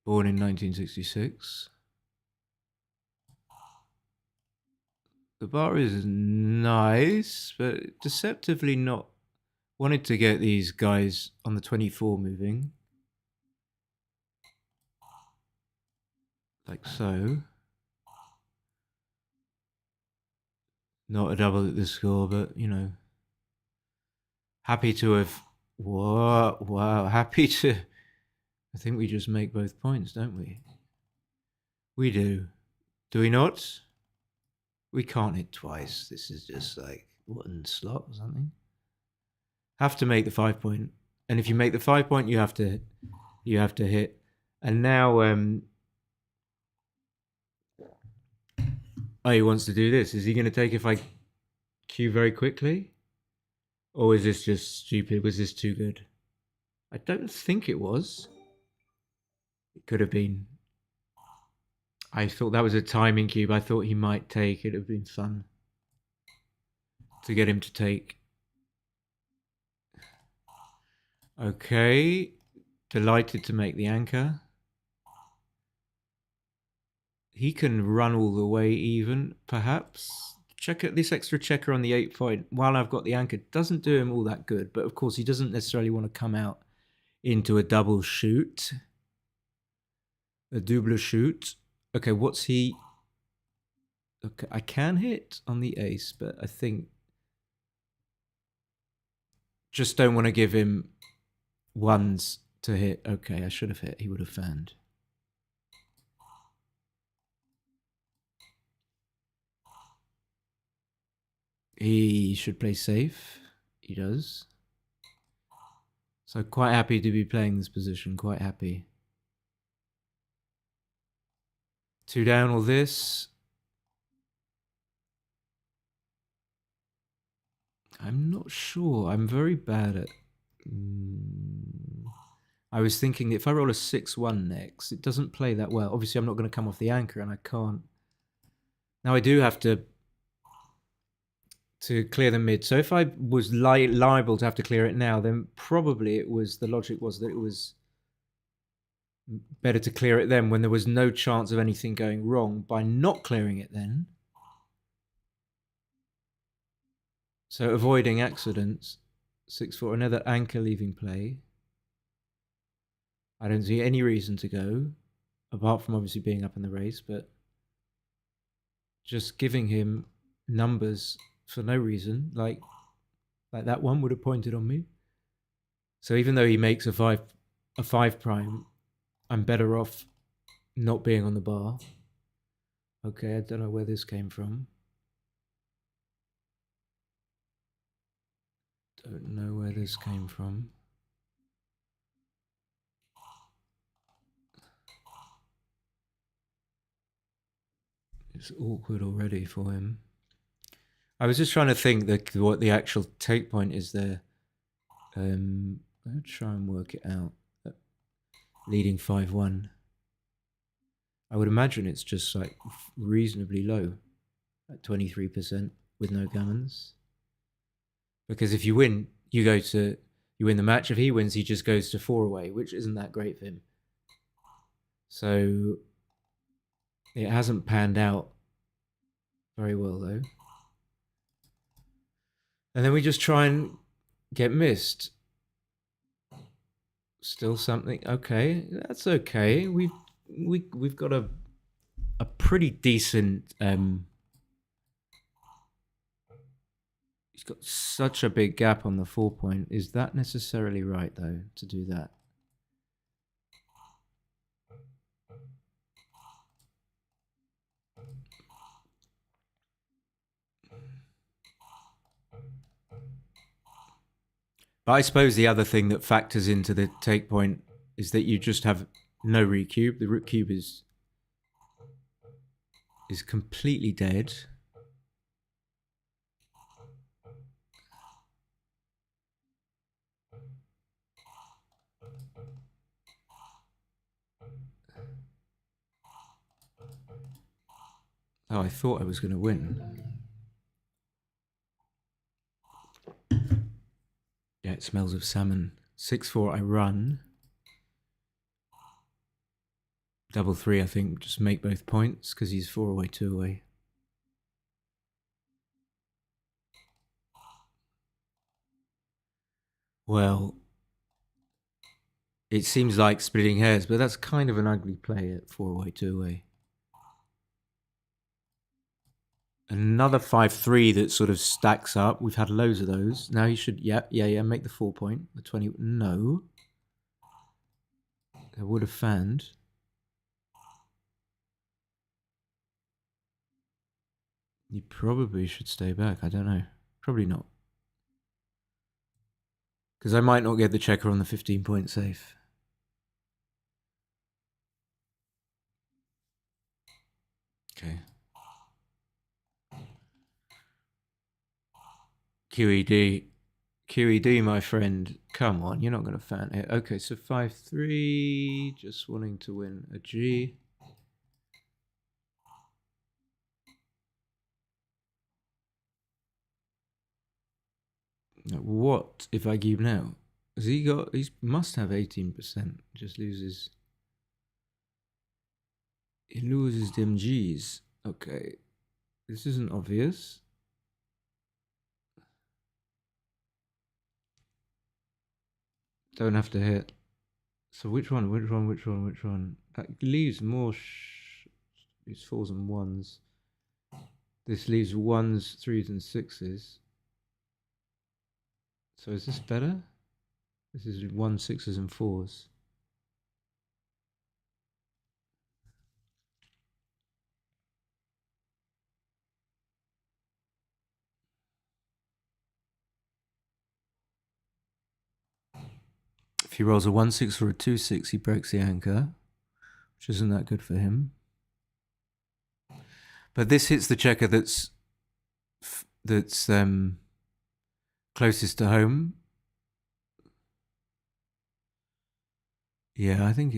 Born in 1966. The bar is nice, but deceptively not. Wanted to get these guys on the 24 moving. Like so. Not a double at this score, but, you know. Happy to have... Wow. Happy to... I think we just make both points, don't we? We do. Do we not? We can't hit twice. This is just like one slot or something. Have to make the 5-point. And if you make the 5-point, you have to hit. And now... Oh, he wants to do this. Is he going to take if I queue very quickly? Or is this just stupid? Was this too good? I don't think it was. It could have been. I thought that was a timing cube. I thought he might take. It would have been fun to get him to take. Okay. Delighted to make the anchor. He can run all the way even, perhaps. Check out this extra checker on the 8-point while I've got the anchor. Doesn't do him all that good, but of course he doesn't necessarily want to come out into a double shoot. A double shoot. Okay, what's he... Okay, I can hit on the ace, but I think... Just don't want to give him ones to hit. Okay, I should have hit. He would have fanned. He should play safe. He does. So quite happy to be playing this position. Quite happy. 2 down all this. I'm not sure. I'm very bad at... I was thinking if I roll a 6-1 next, it doesn't play that well. Obviously, I'm not going to come off the anchor, and I can't. Now I do have to clear the mid. So if I was liable to have to clear it now, then probably it was... The logic was that it was better to clear it then when there was no chance of anything going wrong by not clearing it then. So avoiding accidents. 6-4, another anchor leaving play. I don't see any reason to go, apart from obviously being up in the race, but just giving him numbers for no reason, like that one would have pointed on me. So even though he makes a 5 prime, I'm better off not being on the bar. Okay, I don't know where this came from. Don't know where this came from. It's awkward already for him. I was just trying to think that what the actual take point is there. I'll try and work it out. Leading 5-1. I would imagine it's just like reasonably low, at 23% with no gammons. Because if you win, you win the match. If he wins, he just goes to 4 away, which isn't that great for him. So it hasn't panned out very well though. And then we just try and get missed. Still something. Okay, that's okay. We've got a pretty decent. He's got such a big gap on the 4 point. Is that necessarily right though to do that? But I suppose the other thing that factors into the take point is that you just have no rook cube. The rook cube is completely dead. Oh, I thought I was going to win. Yeah, it smells of salmon. 6-4, I run. Double 3, I think, just make both points because he's 4 away, 2 away. Well, it seems like splitting hairs, but that's kind of an ugly play at 4 away, 2 away. Another 5-3 that sort of stacks up. We've had loads of those. Now he should, yeah, make the 4 point. The 20, no. I would have fanned. You probably should stay back. I don't know. Probably not. Because I might not get the checker on the 15 point safe. Okay. QED. QED, my friend. Come on, you're not going to fan it. Okay, so 5-3. Just wanting to win a G. What if I give now? Has he got... He must have 18%. Just loses... He loses them Gs. Okay. This isn't obvious. Don't have to hit. So which one? That leaves more... These 4s and 1s. This leaves 1s, 3s and 6s. So is this better? This is 1, 6s and 4s. If he rolls a 1-6 or a 2-6, he breaks the anchor, which isn't that good for him. But this hits the checker that's closest to home. Yeah, I think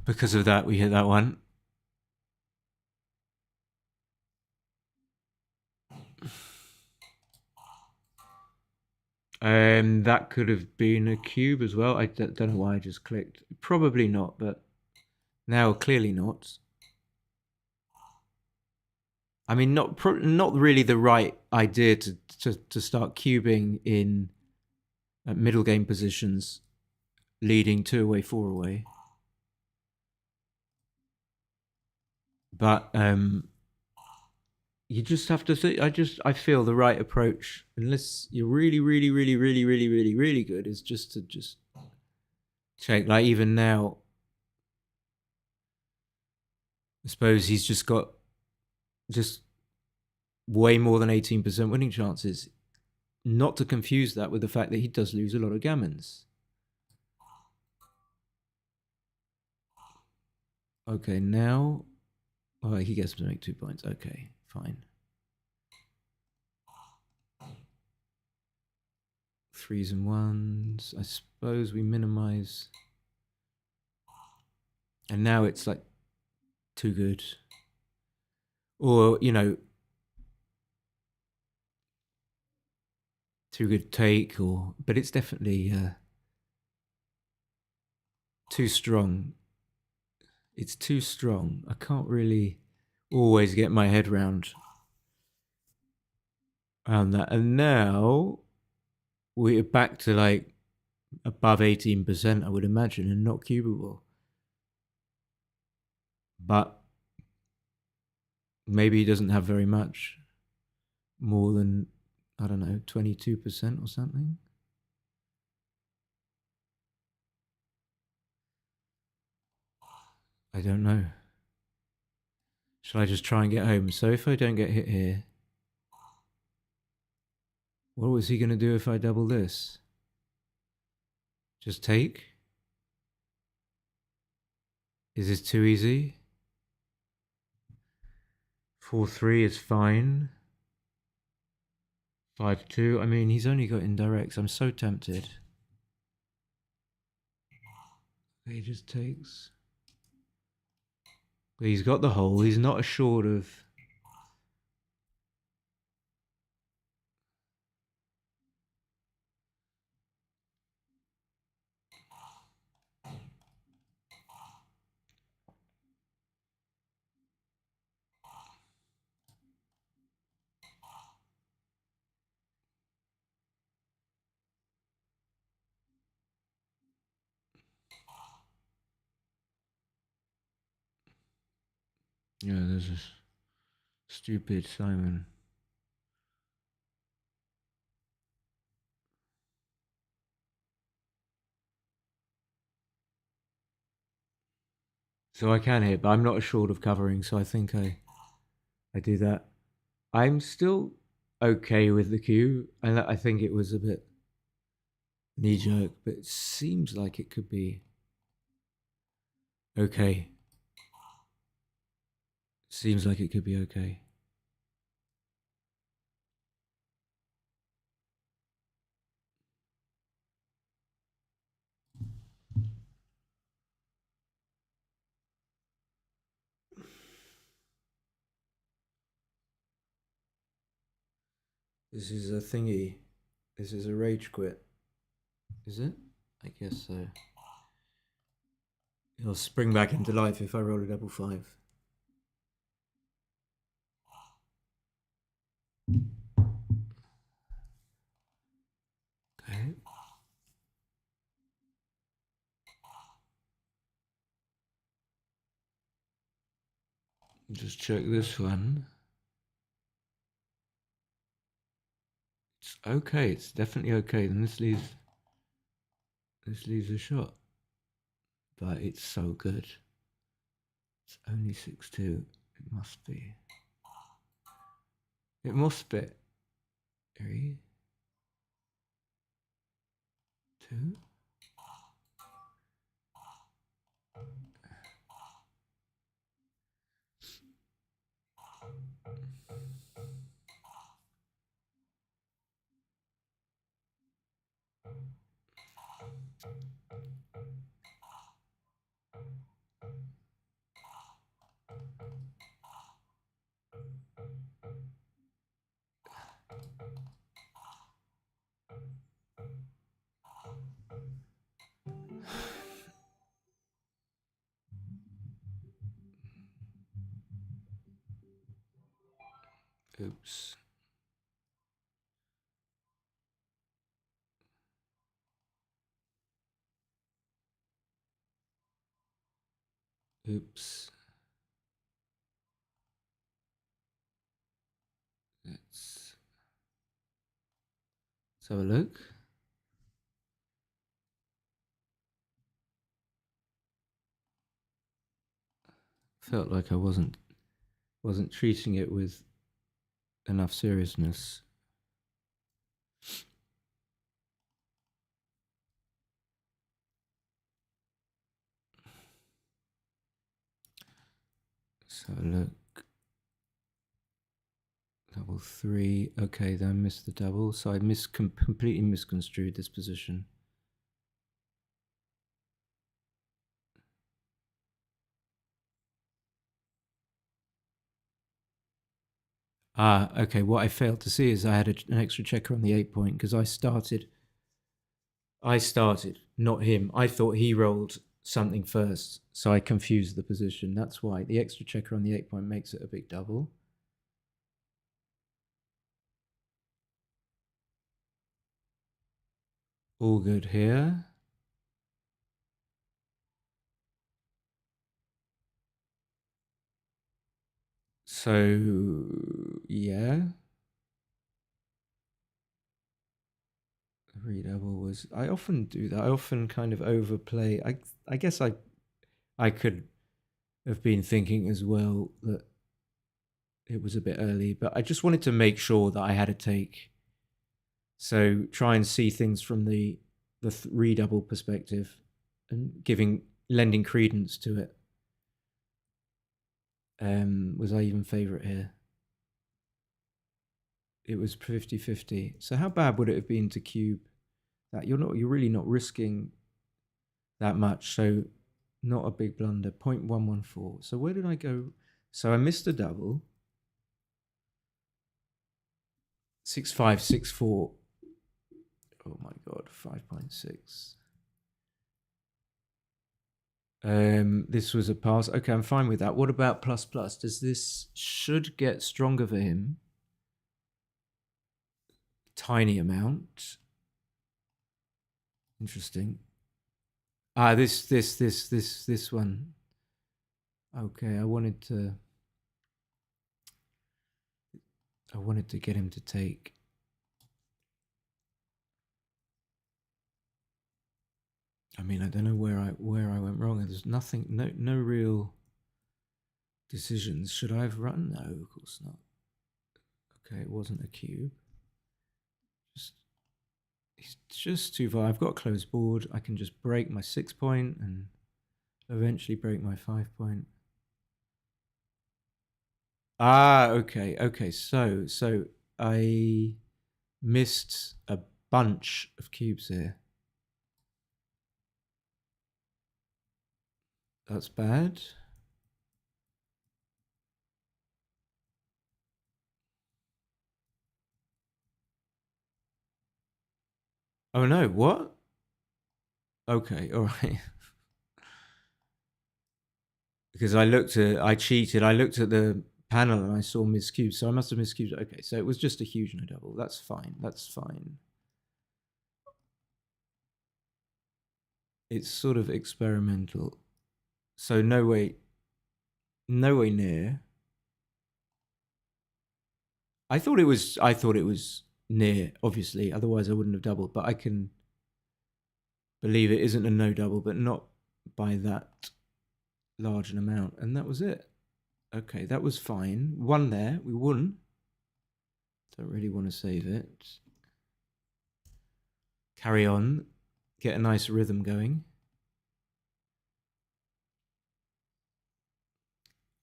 because of that we hit that one. That could have been a cube as well. I don't know why I just clicked. Probably not, but now clearly not. I mean, not really the right idea to start cubing in middle game positions, leading 2 away, 4 away. But you just have to say, I feel the right approach, unless you're really good, is just to check. Like even now, I suppose he's just got way more than 18% winning chances. Not to confuse that with the fact that he does lose a lot of gammons. Okay, now, oh, he gets to make 2 points. Okay, fine. 3s and 1s. I suppose we minimize. And now it's like too good. Or, you know, too good take, or but it's definitely too strong. It's too strong. I can't really always get my head round. around that. And now we're back to like above 18%, I would imagine, and not cubable. But maybe he doesn't have very much more than, I don't know, 22% or something. I don't know. Shall I just try and get home? So if I don't get hit here, what was he going to do if I double this? Just take? Is this too easy? 4-3 is fine. 5-2. I mean, he's only got indirects. I'm so tempted. He just takes. But he's got the hole. He's not assured of. Yeah, there's this stupid Simon. So I can hit, but I'm not assured of covering, so I think I do that. I'm still okay with the cue. I think it was a bit knee-jerk, but it seems like it could be okay. Seems like it could be okay. This is a thingy. This is a rage quit. Is it? I guess so. It'll spring back into life if I roll a double 5. Okay. Just check this one. It's okay. It's definitely okay. Then this leaves a shot. But it's so good. It's only 6-2. It must be. It must be. 3, 2. Oops. Oops. Let's have a look. Felt like I wasn't treating it with enough seriousness. Let's have a look. Double 3. Okay, then I missed the double, so I completely misconstrued this position. Okay, what I failed to see is I had an extra checker on the 8 point because I started, not him. I thought he rolled something first, so I confused the position. That's why the extra checker on the 8 point makes it a big double. All good here. So, yeah. Redouble was... I often do that. I often kind of overplay. I guess I could have been thinking as well that it was a bit early, but I just wanted to make sure that I had a take. So try and see things from the redouble perspective and lending credence to it. Was I even favourite here? It was 50-50. So how bad would it have been to cube that? You're really not risking that much. So not a big blunder. 0.114. So where did I go? So I missed a double. 6564. Oh my god, 5.6. This was a pass. Okay, I'm fine with that. What about plus plus? Does this should get stronger for him? Tiny amount. Interesting. Ah, this one. Okay, I wanted to get him to take. I mean, I don't know where I went wrong. There's nothing, no real decisions. Should I have run? No, of course not. Okay, it wasn't a cube. It's just too far. I've got a closed board. I can just break my 6 point and eventually break my 5 point. Ah, okay. So I missed a bunch of cubes here. That's bad. Oh no, what? Okay, all right. Because I cheated. I looked at the panel and I saw missed cubes, so I must have missed cubes. Okay, so it was just a huge no double. That's fine. It's sort of experimental. So no way near. I thought it was near, obviously, otherwise I wouldn't have doubled, but I can believe it isn't a no double, but not by that large an amount. And that was it. Okay, that was fine. One there, we won. Don't really want to save it. Carry on. Get a nice rhythm going.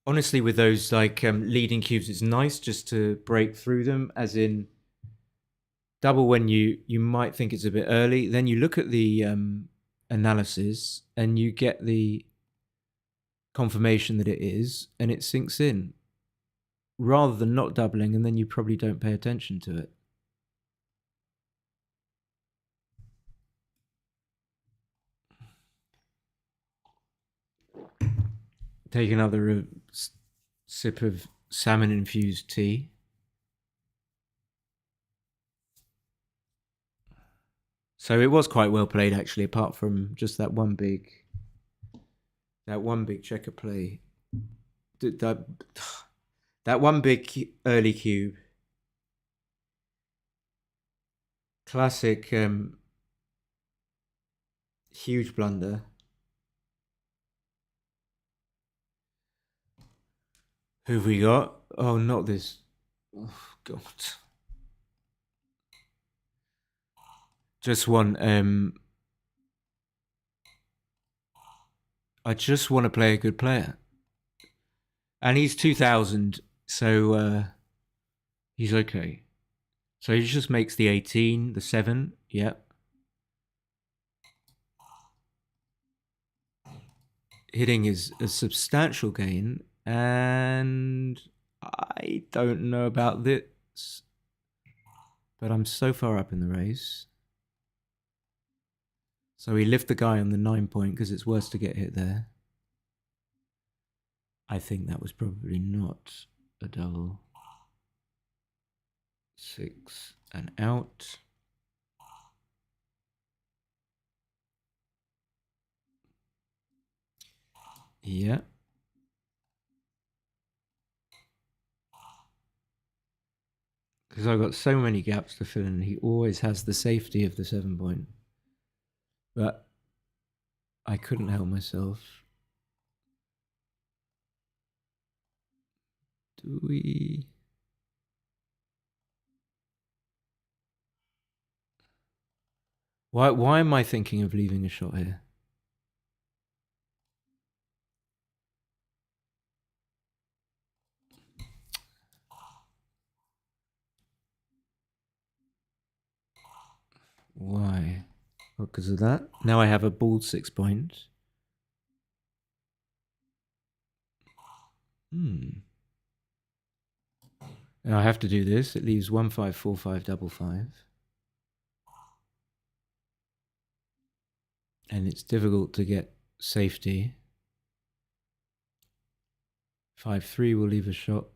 Honestly, with those like leading cubes, it's nice just to break through them, as in double when you might think it's a bit early. Then you look at the analysis and you get the confirmation that it is, and it sinks in, rather than not doubling, and then you probably don't pay attention to it. Take another sip of salmon-infused tea. So it was quite well played, actually, apart from just that one big checker play. That one big early cube. Classic huge blunder. Who have we got? Oh, not this. Oh, God. Just one. I just want to play a good player. And he's 2000, so he's okay. So he just makes the 18, the 7. Yep. Hitting is a substantial gain, and I don't know about this, but I'm so far up in the race. So we lift the guy on the 9 point because it's worse to get hit there. I think that was probably not a double. 6 and out. Yeah. Because I've got so many gaps to fill in. He always has the safety of the 7 point. But I couldn't help myself. Do we... Why am I thinking of leaving a shot here? Why? Well, because of that. Now I have a bald 6 point. And I have to do this. It leaves 1 5 4 5 5 5. And it's difficult to get safety. 5 3 will leave a shot.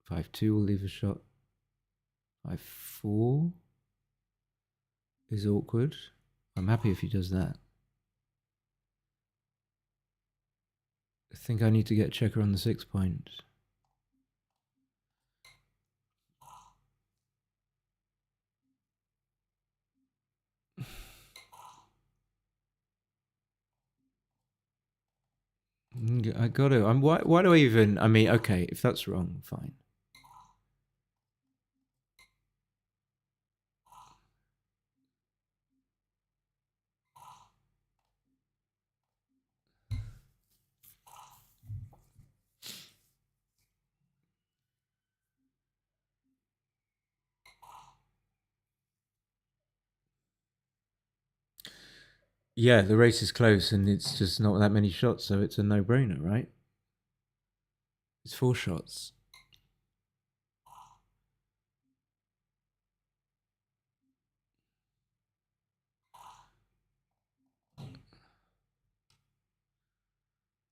5 2 will leave a shot. 5 4 is awkward. I'm happy if he does that. I think I need to get checker on the 6 point. I got to. Why do I even... I mean, okay, if that's wrong, fine. Yeah, the race is close and it's just not that many shots, so it's a no-brainer, right? It's 4 shots.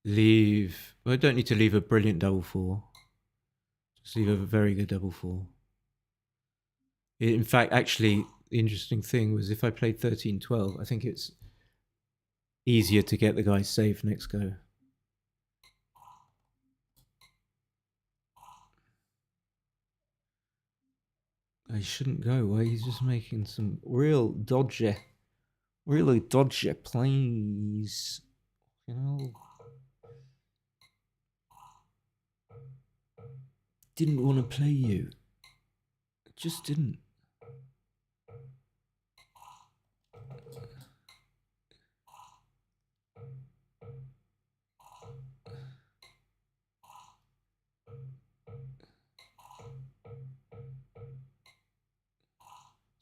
Leave... Well, I don't need to leave a brilliant double 4. Just leave a very good double 4. In fact, actually, the interesting thing was if I played 13-12, I think it's easier to get the guy safe next go. I shouldn't go. Why? He's just making some really dodgy plays. You know, didn't want to play you. Just didn't.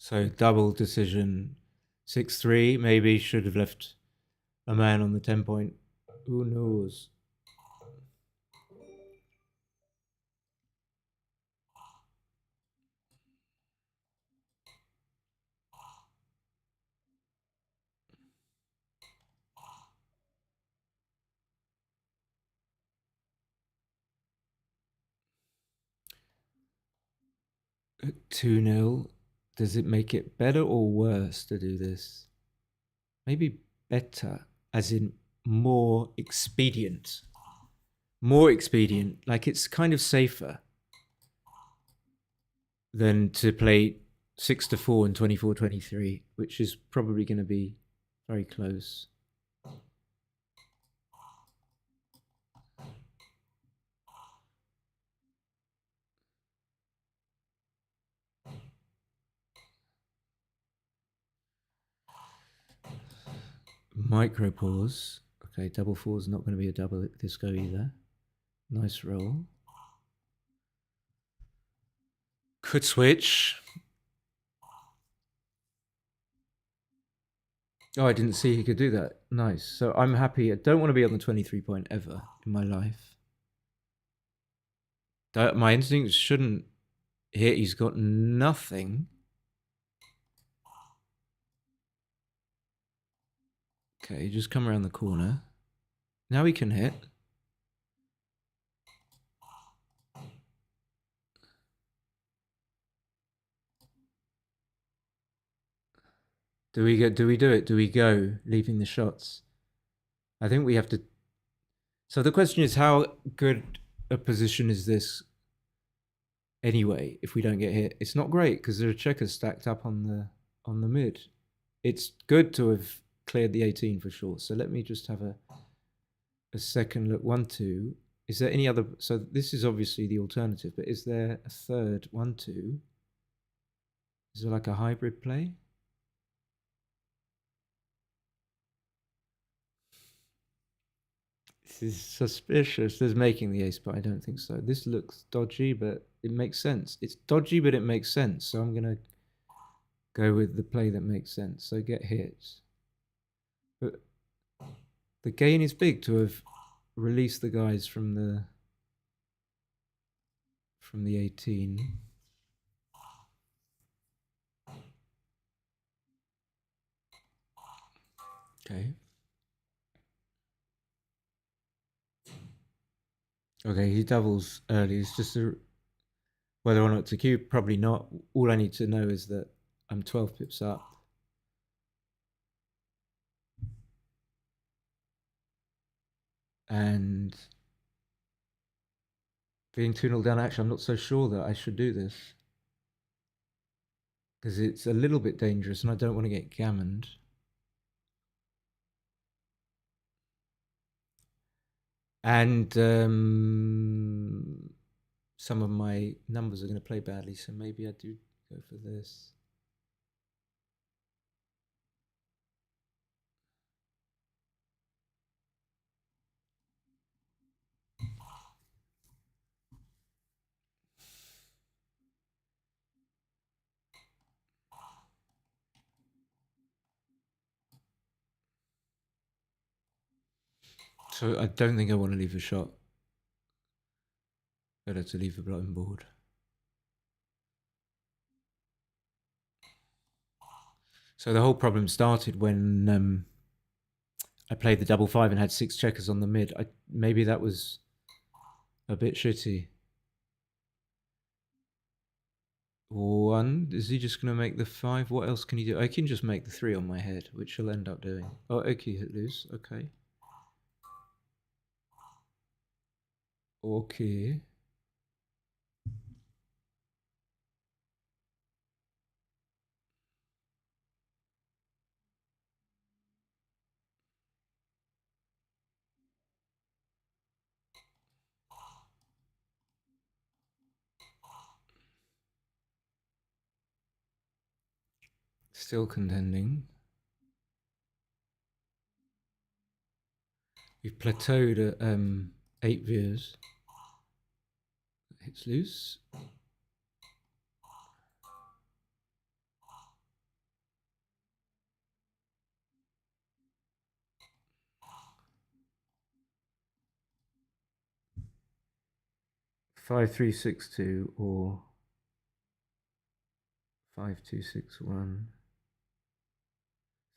So double decision, 6-3. Maybe should have left a man on the 10 point. Who knows? At 2-0. Does it make it better or worse to do this? Maybe better, as in more expedient. More expedient, like it's kind of safer than to play 6-4 and 24-23, which is probably going to be very close. Micro pause. Okay, double 4 is not going to be a double at this go either. Nice roll. Could switch. Oh, I didn't see he could do that. Nice. So I'm happy. I don't want to be on the 23 point ever in my life. My instincts shouldn't hit. He's got nothing. Okay, just come around the corner. Now he can hit. Do we do it? Do we go, leaving the shots? I think we have to So the question is, how good a position is this anyway? If we don't get hit, it's not great because there are checkers stacked up on the mid. It's good to have cleared the 18 for sure. So let me just have a second look. 1-2. Is there any other? So this is obviously the alternative, but is there a third 1-2? Is there like a hybrid play? This is suspicious. There's making the ace, but I don't think so. This looks dodgy, but it makes sense. It's dodgy, but it makes sense. So I'm going to go with the play that makes sense. So get hit. But the gain is big to have released the guys from the 18. Okay. Okay, he doubles early. It's just whether or not to queue, probably not. All I need to know is that I'm 12 pips up. And being 2-0 down, actually, I'm not so sure that I should do this. Because it's a little bit dangerous and I don't want to get gammoned. And some of my numbers are going to play badly, so maybe I do go for this. So I don't think I want to leave a shot. Better to leave the bottom board. So the whole problem started when I played the double 5 and had 6 checkers on the mid. Maybe that was a bit shitty. 1. Is he just going to make the 5? What else can he do? I can just make the 3 on my head, which he'll end up doing. Oh, okay, hit loose. Okay. Okay. Still contending. We've plateaued at 8 views. Hits loose. Five, 3, 6, 2 or 5, 2, 6, 1.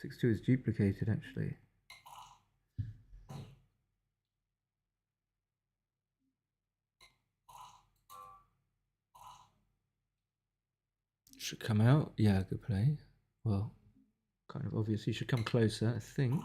6, 2 is duplicated actually. Should come out. Yeah, good play. Well, kind of obvious. He should come closer, I think.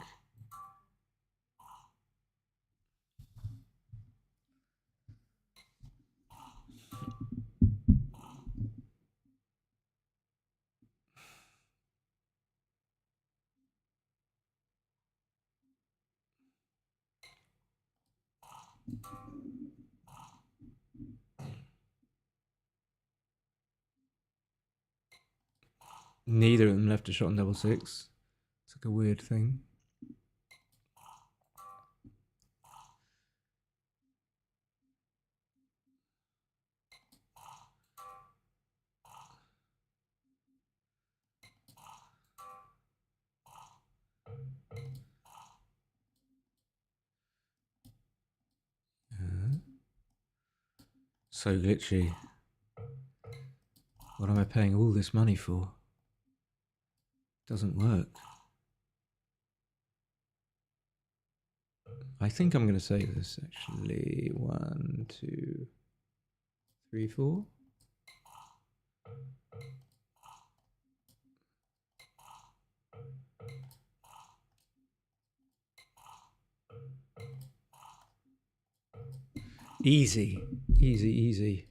Neither of them left a shot on double 6. It's like a weird thing. So glitchy. What am I paying all this money for? Doesn't work. I think I'm going to save this actually. 1, 2, 3, 4. Easy, easy, easy.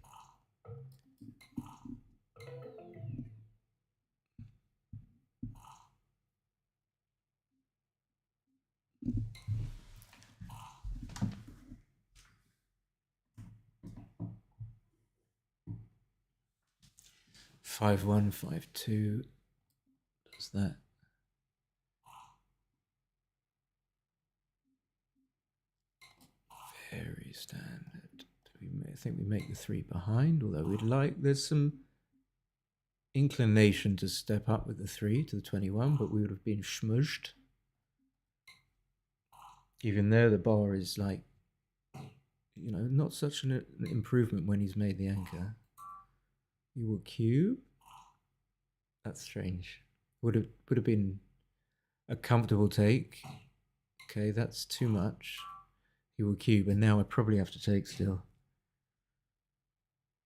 Five one, 5-2. What's that? Very standard. I think we make the 3 behind, although we'd like, there's some inclination to step up with the 3 to the 21, but we would have been schmudged. Even though the bar is like, you know, not such an improvement when he's made the anchor. You will cube. That's strange. Would have been a comfortable take. Okay, that's too much. He will cube, and now I probably have to take still.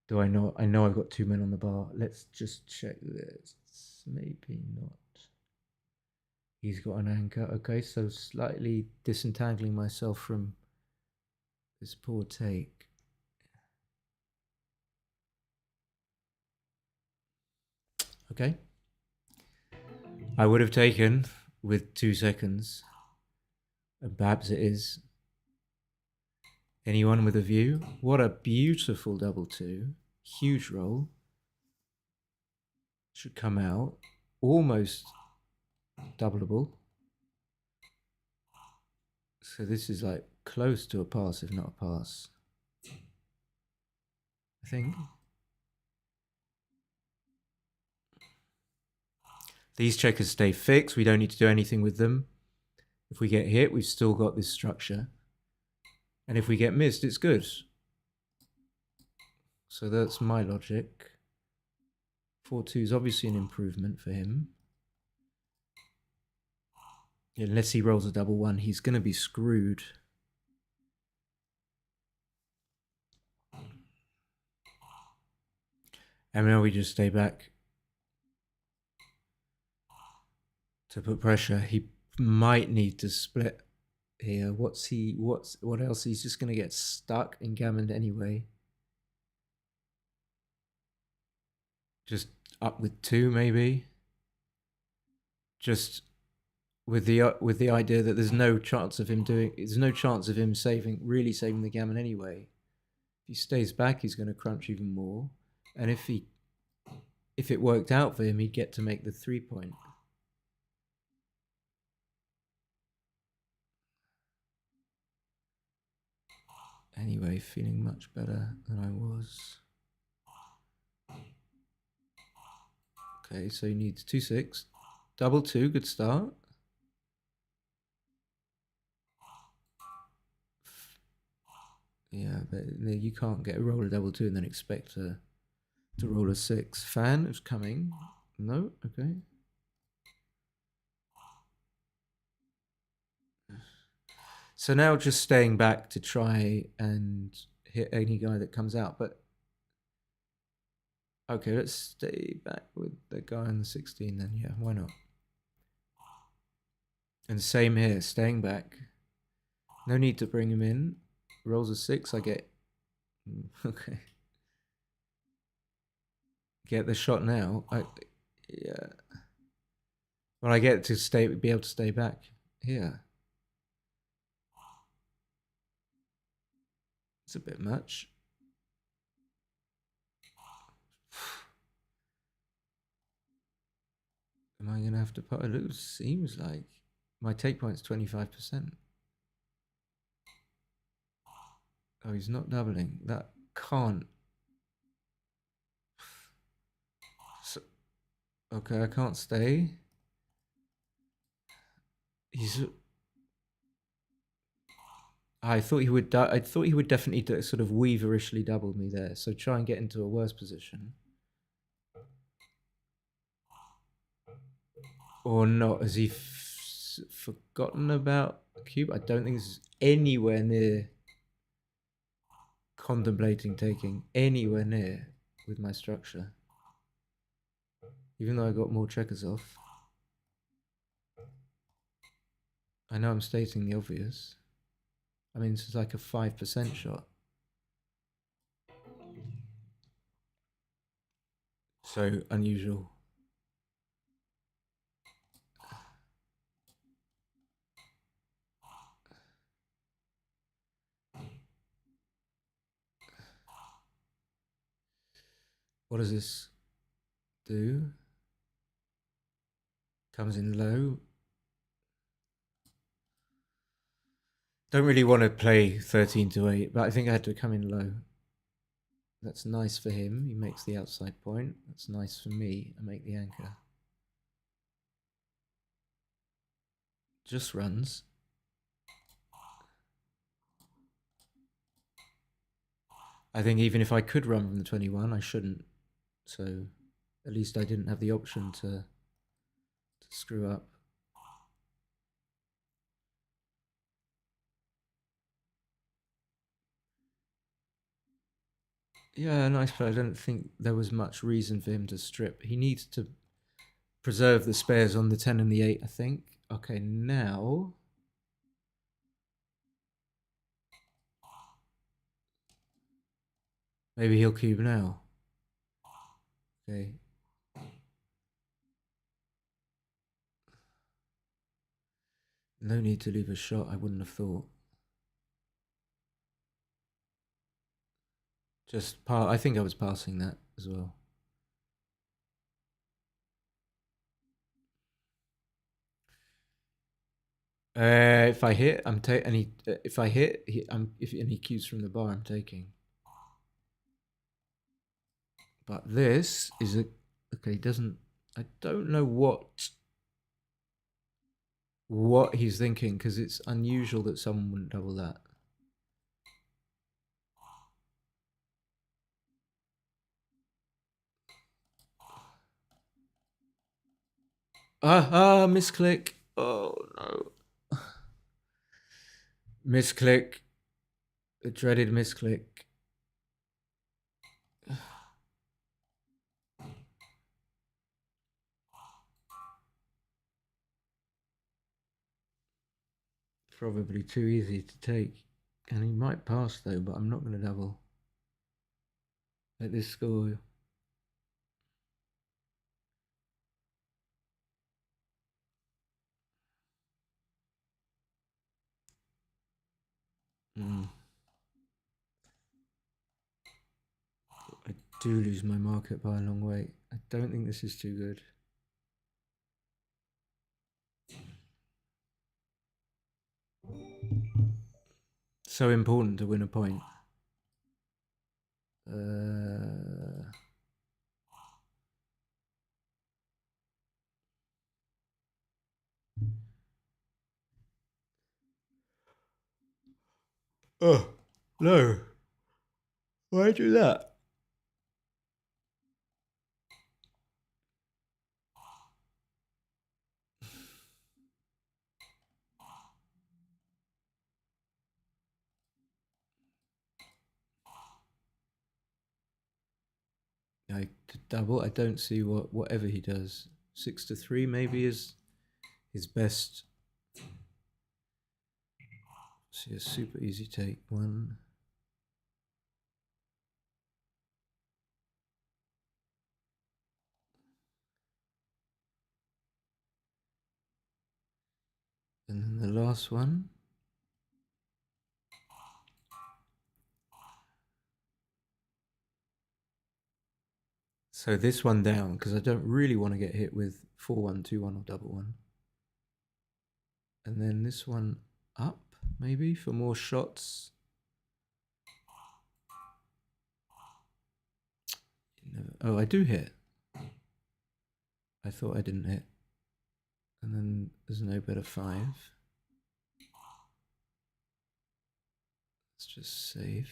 Do I know? I know I've got 2 men on the bar. Let's just check this. Maybe not. He's got an anchor. Okay, so slightly disentangling myself from this poor take. Okay. I would have taken with 2 seconds. And perhaps it is. Anyone with a view? What a beautiful double 2. Huge roll. Should come out. Almost doubleable. So this is like close to a pass, if not a pass. I think. These checkers stay fixed. We don't need to do anything with them. If we get hit, we've still got this structure. And if we get missed, it's good. So that's my logic. 4-2 is obviously an improvement for him. Unless he rolls a double 1, he's going to be screwed. And now we just stay back to put pressure. He might need to split here. What else? He's just going to get stuck in gammon anyway. Just up with 2 maybe. Just with the idea that there's no chance of him really saving the gammon anyway. If he stays back, he's going to crunch even more. And if it worked out for him, he'd get to make the 3-point. Anyway, feeling much better than I was. Okay, so he needs 2-6. Double 2, good start. Yeah, but you can't get a roll a double 2 and then expect to roll a 6. Fan is coming. No, okay. So now just staying back to try and hit any guy that comes out. But okay, let's stay back with the guy on the 16 then. Yeah, why not? And same here, staying back. No need to bring him in. Rolls a 6, I get... Okay. Get the shot now. Yeah. Well, I get to be able to stay back here. It's a bit much. Am I going to have to put a little? Seems like my take point's 25%. Oh, he's not doubling. That can't. So, okay, I can't stay. I thought he would. I thought he would definitely sort of weaverishly double me there. So try and get into a worse position. Or not? Has he forgotten about the cube? I don't think this is anywhere near contemplating taking anywhere near with my structure. Even though I got more checkers off. I know I'm stating the obvious. I mean, this is like a 5% shot. So unusual. What does this do? Comes in low. Don't really want to play 13 to 8, but I think I had to come in low. That's nice for him. He makes the outside point. That's nice for me. I make the anchor. Just runs. I think even if I could run from the 21, I shouldn't. So at least I didn't have the option to screw up. Yeah, nice play. I don't think there was much reason for him to strip. He needs to preserve the spares on the 10 and the 8, I think. Okay, now... maybe he'll cube now. Okay. No need to leave a shot, I wouldn't have thought. I think I was passing that as well. If I hit, I'm taking. If I hit, if any cues from the bar, I'm taking. But this is a okay. Doesn't I don't know what he's thinking because it's unusual that someone wouldn't double that. Misclick. Oh no. Misclick. The dreaded misclick. Probably too easy to take. And he might pass though, but I'm not going to double. Let this score. I do lose my market by a long way. I don't think this is too good. So important to win a point. Oh, no. Why do that? To double, I don't see whatever he does. 6 to 3 maybe is his best. See a super easy take. 1. And then the last one. So this one down, because I don't really want to get hit with 4-1, 2-1 or double 1. And then this one up, maybe, for more shots. Oh, I do hit. I thought I didn't hit. And then there's no better 5. Let's just save.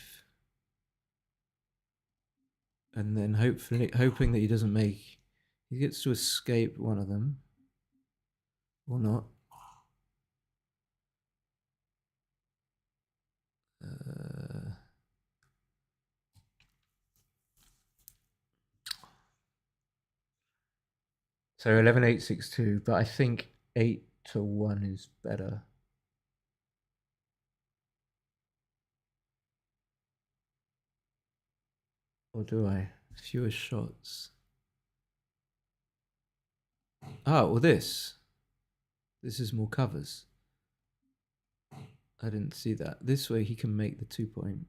And then hoping that he doesn't make... he gets to escape one of them. Or not. So 11, 8, 6, 2. But I think 8 to 1 is better. Or do I? Fewer shots. Oh, well this. This is more covers. I didn't see that. This way he can make the 2 point.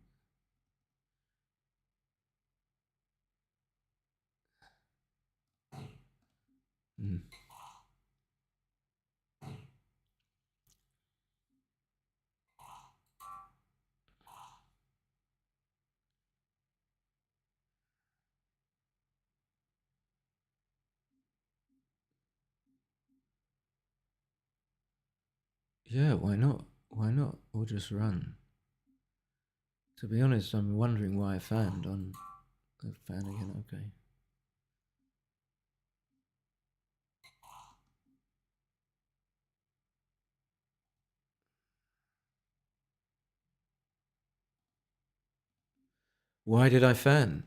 Mm. Yeah, why not? Why not? Or just run. To be honest, I'm wondering why I fanned on the fan again. Okay. Why did I fan?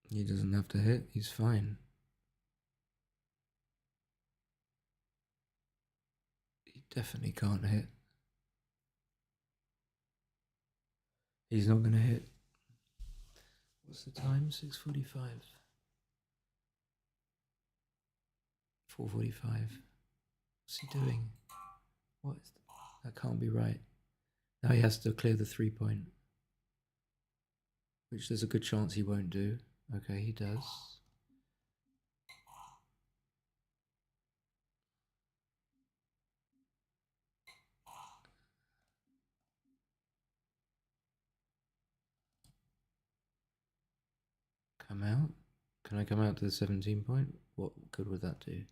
He doesn't have to hit. He's fine. He definitely can't hit. He's not going to hit. What's the time? 6:45. 4:45. What's he doing? What? That can't be right. Now he has to clear the 3 point, which there's a good chance he won't do. Okay, he does. Come out? Can I come out to the 17 point? What good would that do?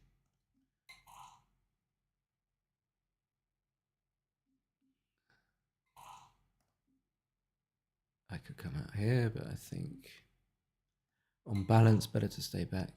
I could come out here, but I think on balance, better to stay back.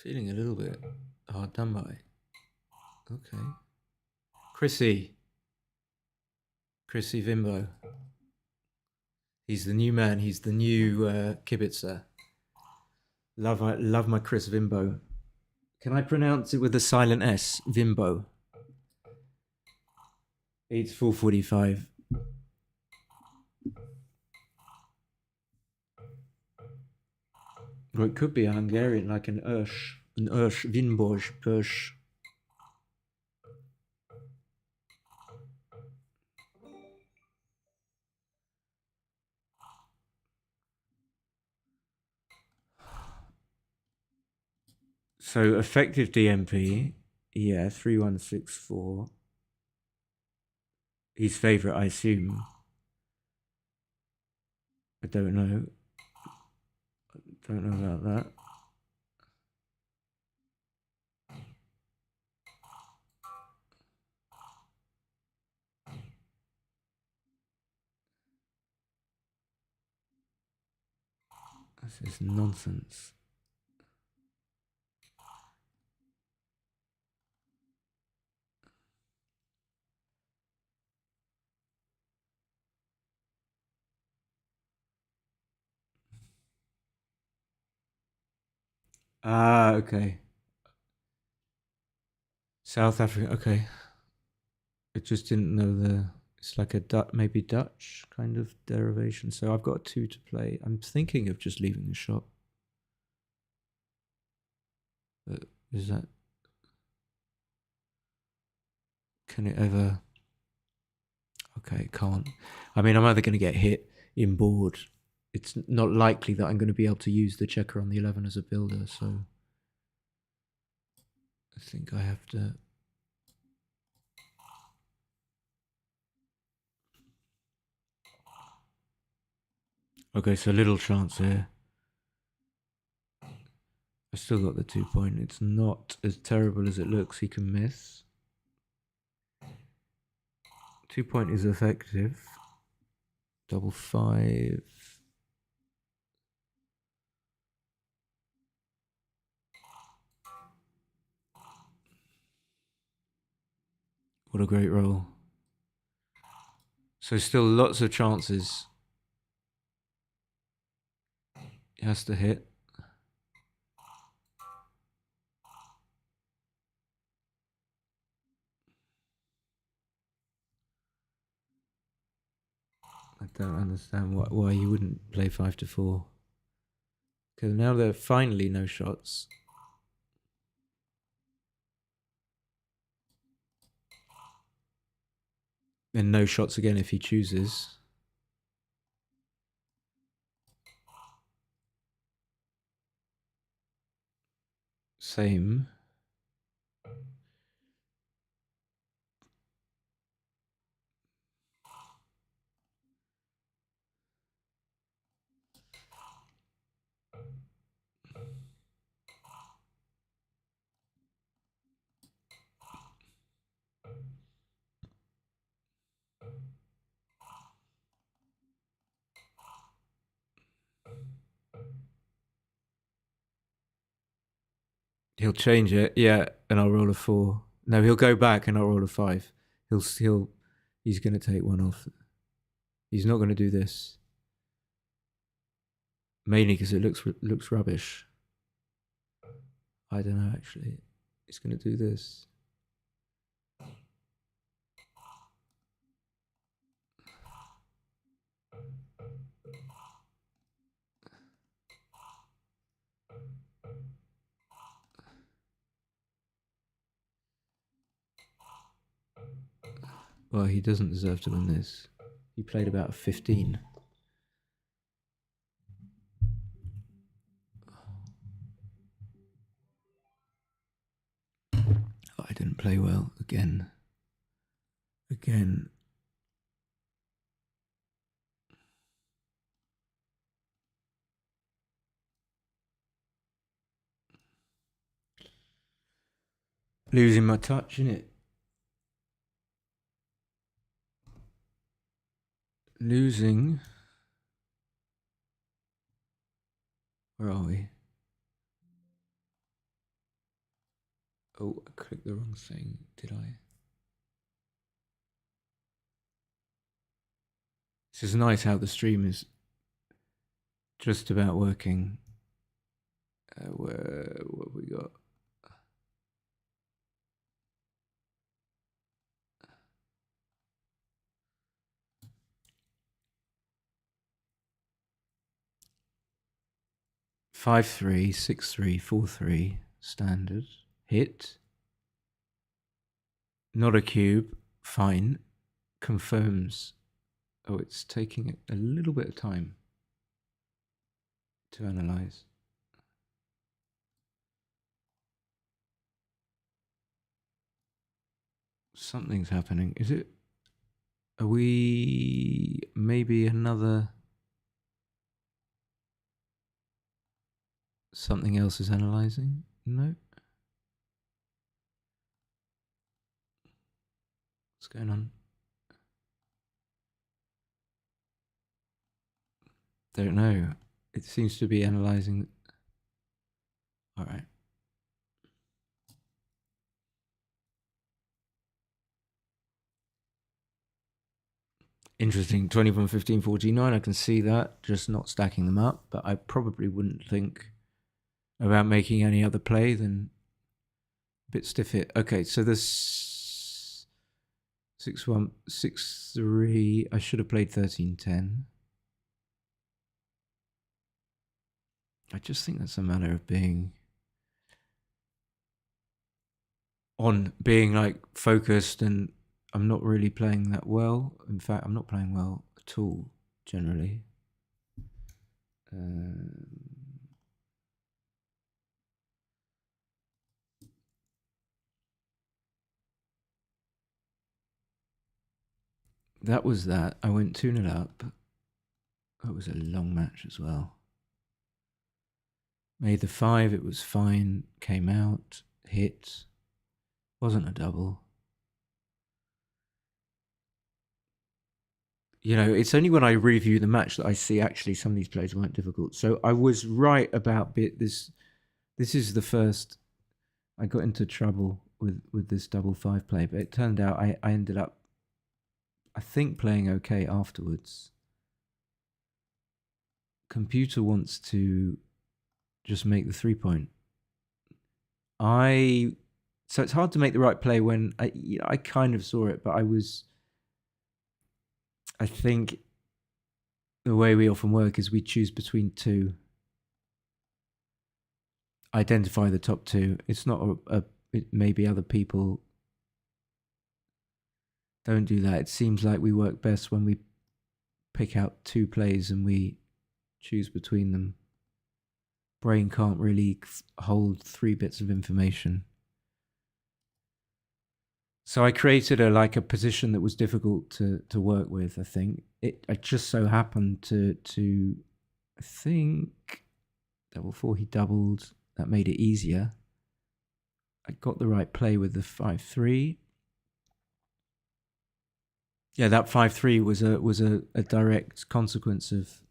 Feeling a little bit hard done by. Okay. Chrissy Vimbo. He's the new man. He's the new kibitzer. Love my Chris Vimbo. Can I pronounce it with a silent S? Vimbo. It's 4:45. Or it could be a Hungarian, like an Ursh, Vinboj, Persh. So effective DMP, yeah, 3164. His favorite, I assume. I don't know. Don't know about that. This is nonsense. Ah, okay. South Africa, okay. I just didn't know it's like a maybe Dutch kind of derivation. So I've got a 2 to play. I'm thinking of just leaving the shot. But is that... Can it ever... Okay, it can't. I mean, I'm either going to get hit in board. It's not likely that I'm going to be able to use the checker on the 11 as a builder, so I think I have to... Okay, so little chance here. still got the 2 point. It's not as terrible as it looks. He can miss. 2 point is effective. Double 5. What a great roll. So still lots of chances. He has to hit. I don't understand why you wouldn't play 5 to 4. Because now there are finally no shots. And no shots again if he chooses. Same. He'll change it, yeah, and I'll roll a 4. No, he'll go back and I'll roll a 5. He's going to take one off. He's not going to do this. Mainly because it looks rubbish. I don't know, actually. He's going to do this. Well, he doesn't deserve to win this. He played about a 15. Oh, I didn't play well again. Again. Losing my touch, innit? Losing. Where are we? Oh, I clicked the wrong thing, did I? This is nice how the stream is just about working. What have we got? Five, 3, 6, 3, 4, 3, standard. Hit. Not a cube. Fine. Confirms. Oh, it's taking a little bit of time to analyze. Something's happening. Is it? Are we maybe another? Something else is analyzing? No. What's going on? Don't know. It seems to be analyzing. All right. Interesting. 21, 15, 49. I can see that. Just not stacking them up. But I probably wouldn't think about making any other play than a bit stiff hit. Okay, so this 6-1, 6-3. I should have played 13-10. I just think that's a matter of being like focused, and I'm not really playing that well. In fact, I'm not playing well at all, generally. That was that. I went 2-0 up. It was a long match as well. Made the 5, it was fine. Came out, hit. Wasn't a double. You know, it's only when I review the match that I see actually some of these plays weren't difficult. So I was right about this. This is the first I got into trouble with this double 5 play, but it turned out I ended up, I think, playing okay afterwards. Computer wants to just make the 3-point. So it's hard to make the right play when I kind of saw it, but I think the way we often work is we choose between two, identify the top two. It's not maybe other people don't do that. It seems like we work best when we pick out 2 plays and we choose between them. Brain can't really hold 3 bits of information. So I created a position that was difficult to work with. I think I just so happened to I think double 4 he doubled. That made it easier. I got the right play with the 5-3. Yeah, that 5-3 was a direct consequence of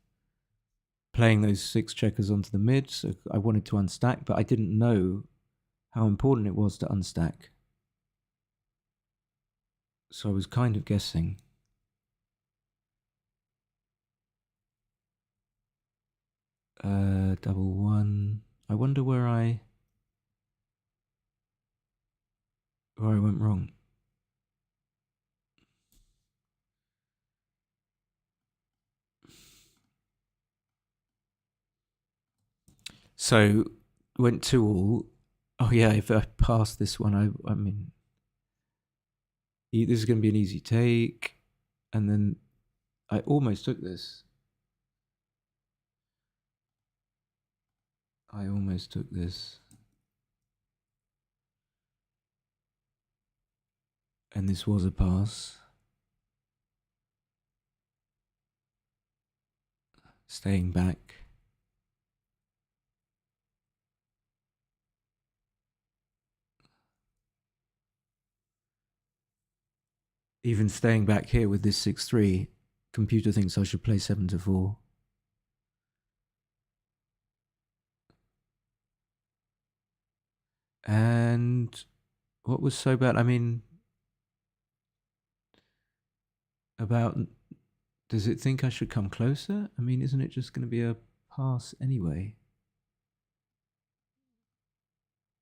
playing those 6 checkers onto the mid. So I wanted to unstack, but I didn't know how important it was to unstack. So I was kind of guessing. Double 1. I wonder where I went wrong. So went 2-all. Oh yeah, if I pass this one, I mean, this is going to be an easy take. And then I almost took this. And this was a pass. Staying back. Even staying back here with this 6-3, computer thinks I should play 7-4. And what was so bad? I mean, does it think I should come closer? I mean, isn't it just going to be a pass anyway?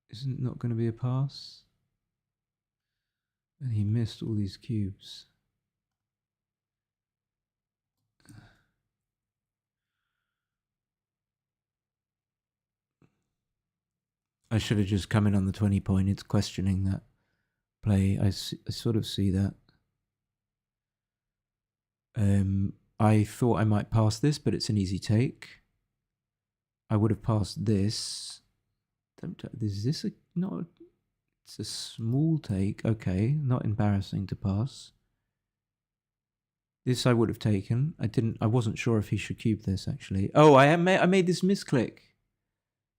Isn't it not going to be a pass? And he missed all these cubes. I should have just come in on the 20-point. It's questioning that play. I sort of see that. I thought I might pass this, but it's an easy take. I would have passed this. Is this it's a small take. Okay, not embarrassing to pass. This I would have taken. I wasn't sure if he should cube this, actually. Oh, I made this misclick.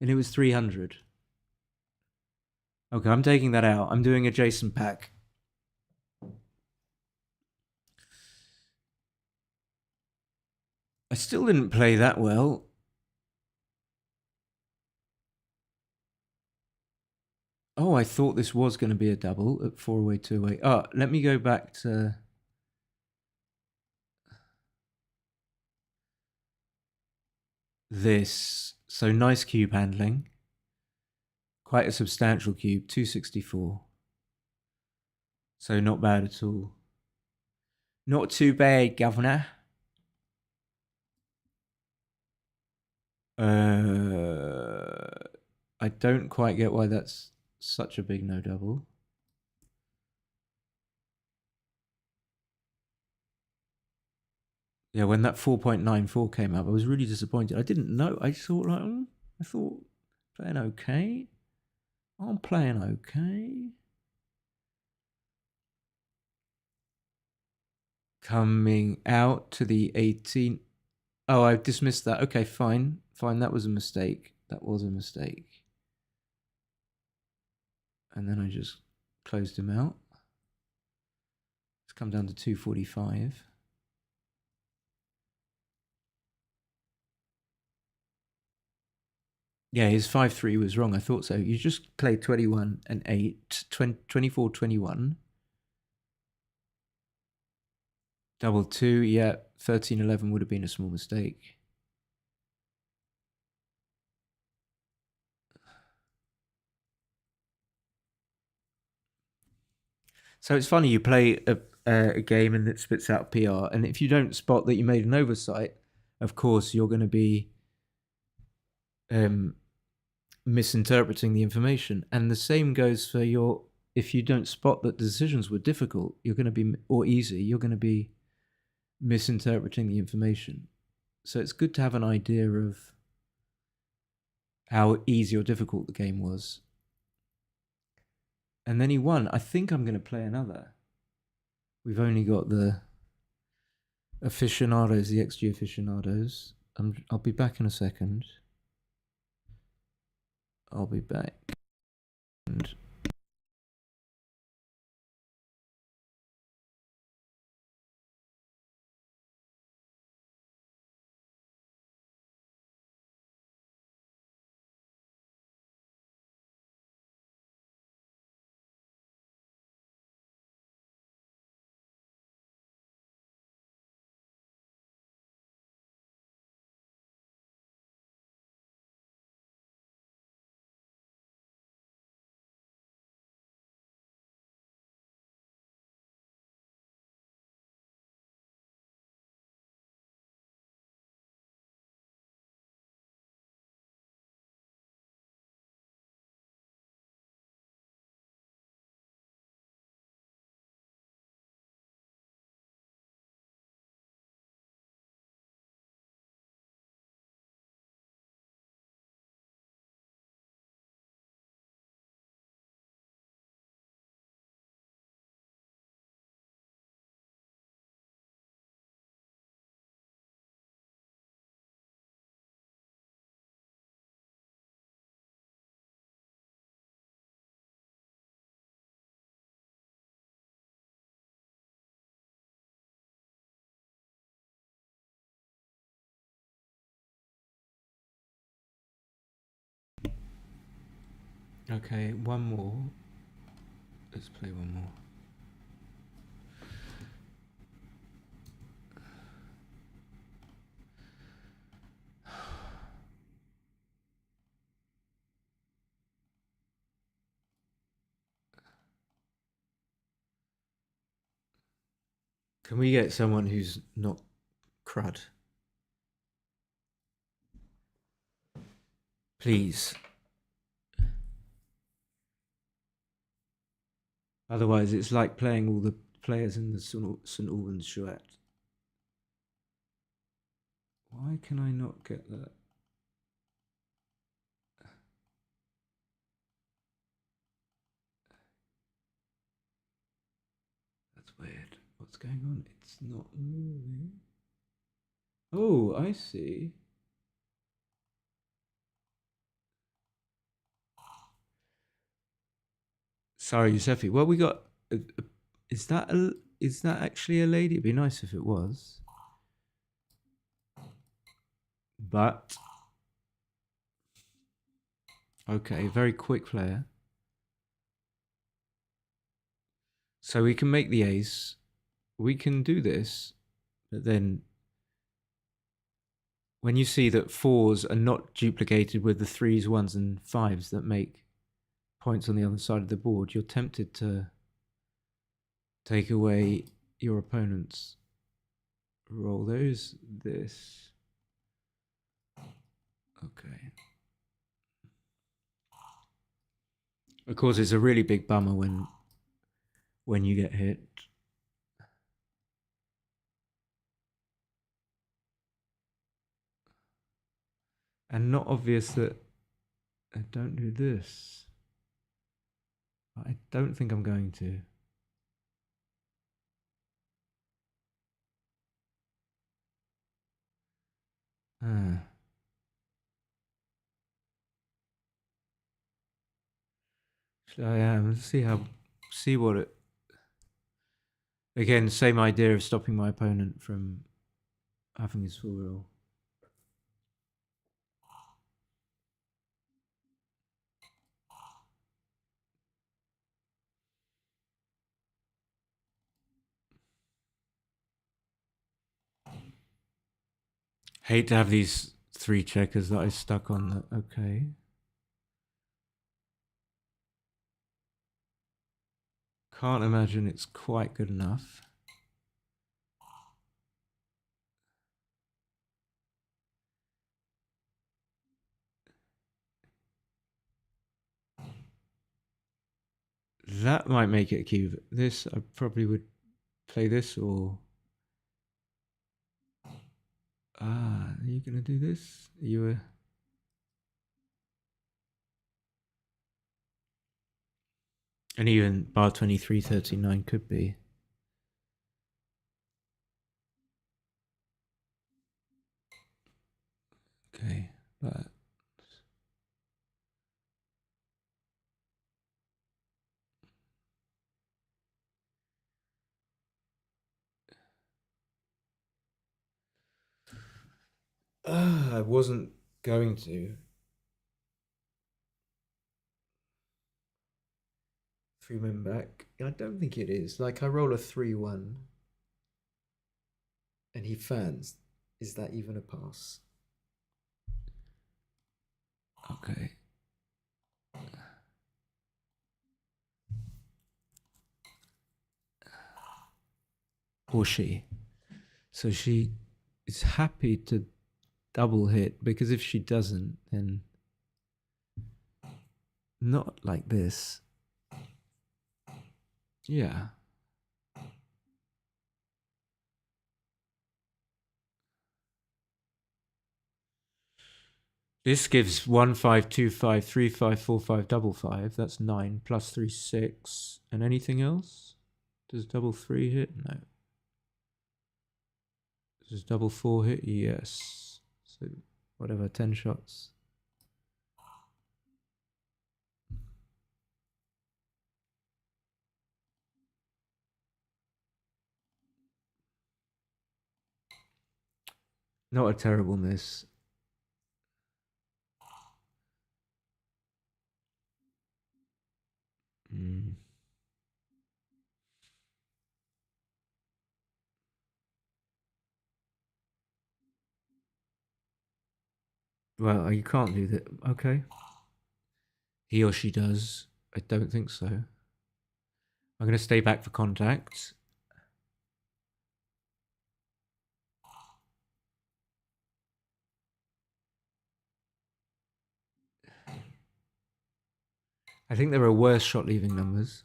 And it was 300. Okay, I'm taking that out. I'm doing a Jason pack. I still didn't play that well. Oh, I thought this was going to be a double at 4-away, 2-away. Oh, let me go back to... this. So nice cube handling. Quite a substantial cube, 264. So not bad at all. Not too bad, governor. I don't quite get why that's such a big no double. Yeah, when that 4.94 came up, I was really disappointed. I didn't know. I thought playing okay. I'm playing okay. Coming out to the 18. Oh, I dismissed that. Okay, fine. That was a mistake. that was a mistake. And then I just closed him out. It's come down to 245. Yeah, his 5-3 was wrong. I thought so. You just played 21 and 8, 24, 21. Double 2, yeah. 13, 11 would have been a small mistake. So it's funny, you play a game and it spits out PR, and if you don't spot that you made an oversight, of course you're going to be misinterpreting the information. And the same goes for if you don't spot that decisions were difficult, you're going to be, or easy, you're going to be misinterpreting the information. So it's good to have an idea of how easy or difficult the game was. And then he won. I think I'm going to play another. We've only got the aficionados, the XG aficionados. I'll be back in a second. I'll be back. And okay, one more. Let's play one more. Can we get someone who's not crud? Please. Otherwise, it's like playing all the players in the St. Albans Chouette. Why can I not get that? That's weird. What's going on? It's not moving. Oh, I see. Sorry, Yusefi. Well, we got. Is that actually a lady? It'd be nice if it was. But okay, very quick player. So we can make the ace. We can do this, but then when you see that 4s are not duplicated with the 3s, 1s, and 5s that make points on the other side of the board, you're tempted to take away your opponent's roll. There's this. Okay. Of course, it's a really big bummer when you get hit. And not obvious that I don't do this. I don't think I'm going to. I am. See what it. Again, same idea of stopping my opponent from having his full roll. Hate to have these 3 checkers that I stuck on. Okay. Can't imagine it's quite good enough. That might make it a cube. This, I probably would play this or... Ah, are you going to do this? You were... And even bar 2339 could be. Okay, but... I wasn't going to. 3 men back. I don't think it is. Like, I roll a 3-1. And he fans. Is that even a pass? Okay. Or she. So she is happy to double hit, because if she doesn't, then not like this. Yeah. This gives 1 5 2 5 3 5 4 5 double 5. That's 9 plus 3 6. And anything else? Does double 3 hit? No. Does double 4 hit? Yes. So whatever, 10 shots. Not a terrible miss. Well, you can't do that. Okay. He or she does. I don't think so. I'm going to stay back for contact. I think there are worse shot leaving numbers.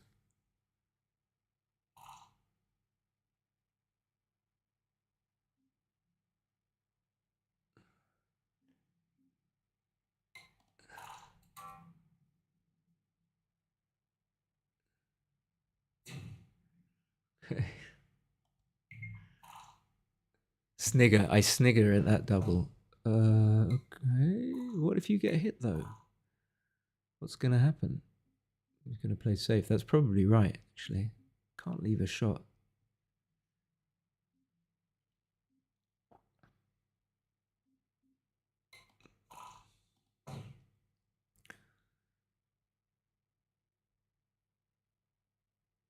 Snigger. I snigger at that double. Okay. What if you get hit, though? What's going to happen? He's going to play safe. That's probably right, actually. Can't leave a shot.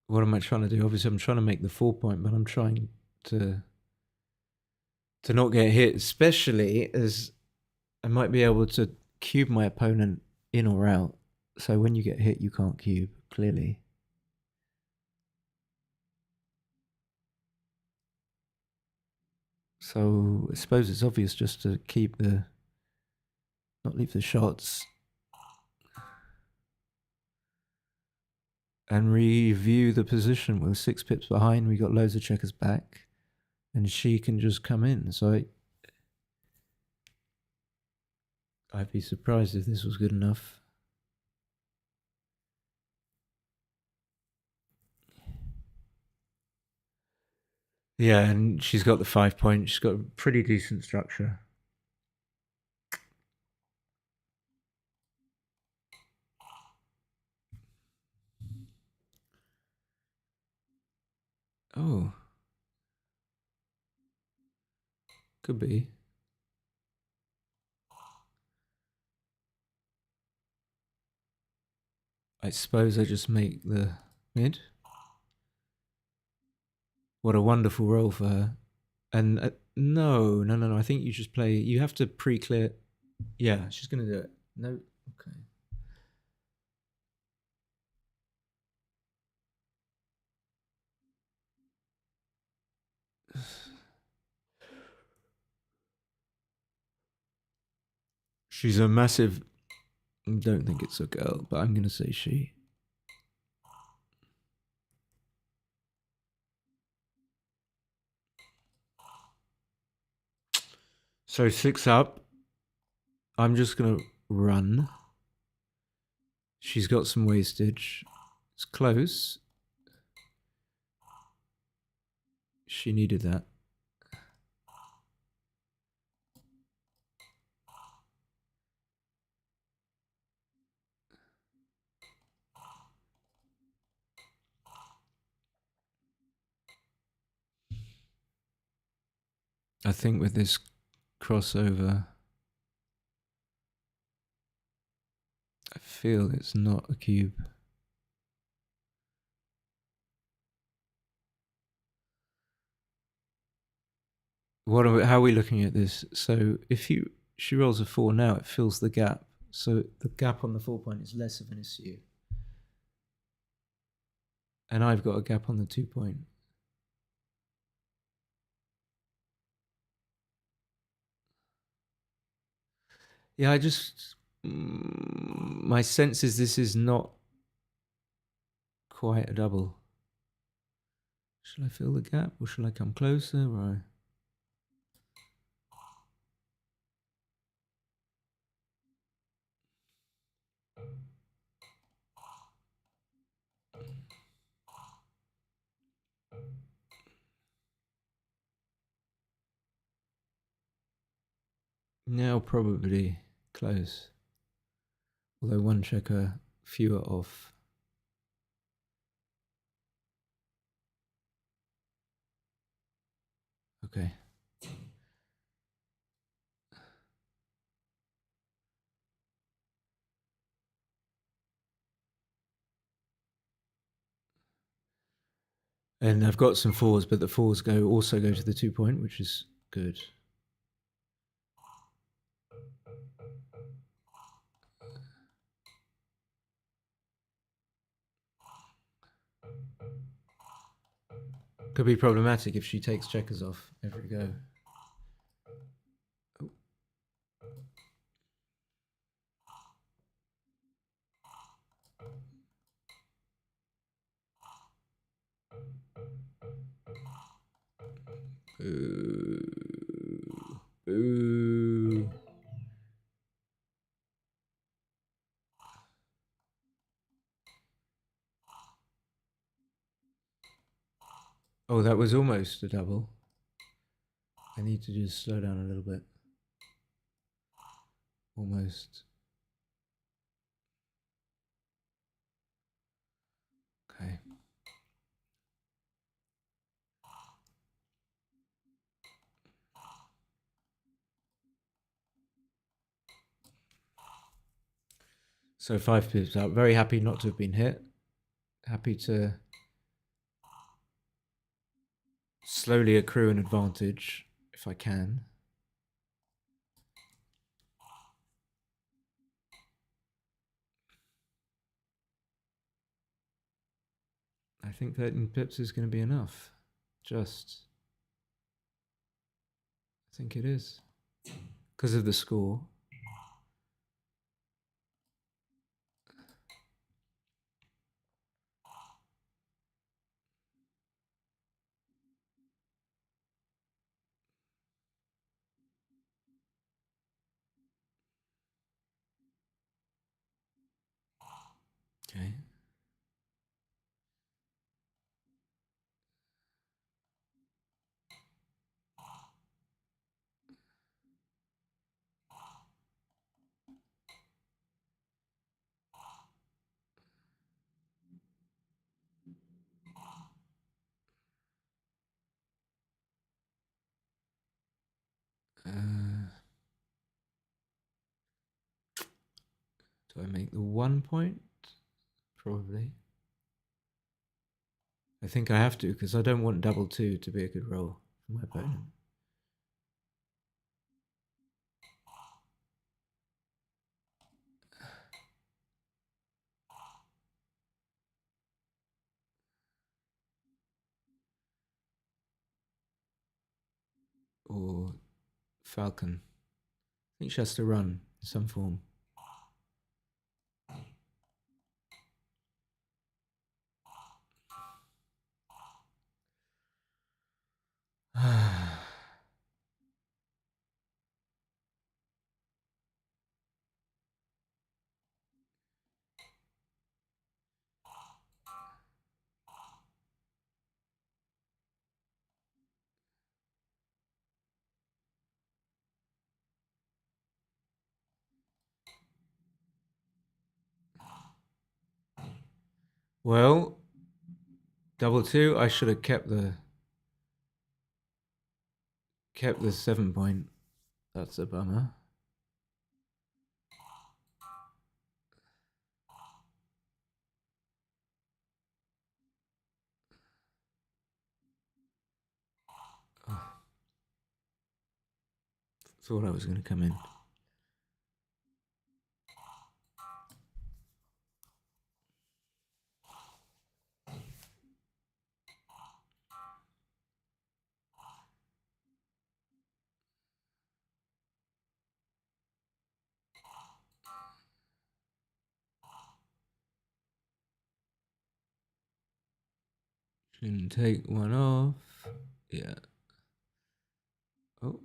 What am I trying to do? Obviously, I'm trying to make the 4 point, but I'm trying to not get hit, especially as I might be able to cube my opponent in or out. So when you get hit, you can't cube, clearly. So I suppose it's obvious just to keep the... not leave the shots. And review the position. We're 6 pips behind. We got loads of checkers back. And she can just come in. So I'd be surprised if this was good enough. Yeah, and she's got the 5 point. She's got a pretty decent structure. Oh. Could be. I suppose I just make the mid. What a wonderful roll for her. And no. I think you just play. You have to pre-clear. Yeah, she's going to do it. No. Okay. She's a massive. Don't think it's a girl, but I'm going to say she. So 6 up. I'm just going to run. She's got some wastage. It's close. She needed that. I think with this crossover, I feel it's not a cube. How are we looking at this? So if she rolls a 4 now, it fills the gap. So the gap on the 4 point is less of an issue. And I've got a gap on the 2 point. Yeah, I just... my sense is this is not quite a double. Shall I fill the gap or shall I come closer? Right. Now probably close. Although one checker fewer off. Okay. And I've got some 4s, but the 4s also go to the 2 point, which is good. Could be problematic if she takes checkers off every go. Ooh. Ooh. Oh, that was almost a double. I need to just slow down a little bit. Almost. Okay. So 5 pips out. Very happy not to have been hit. Happy to slowly accrue an advantage if I can. I think 13 pips is going to be enough. I think it is. Because of the score. Okay. Do I make the 1 point? Probably. I think I have to because I don't want double 2 to be a good roll for my opponent. Or Falcon. I think she has to run in some form. Well, double 2, I should have kept the 7 point. That's a bummer. Oh. Thought I was going to come in. Shouldn't take one off. Yeah. Oh.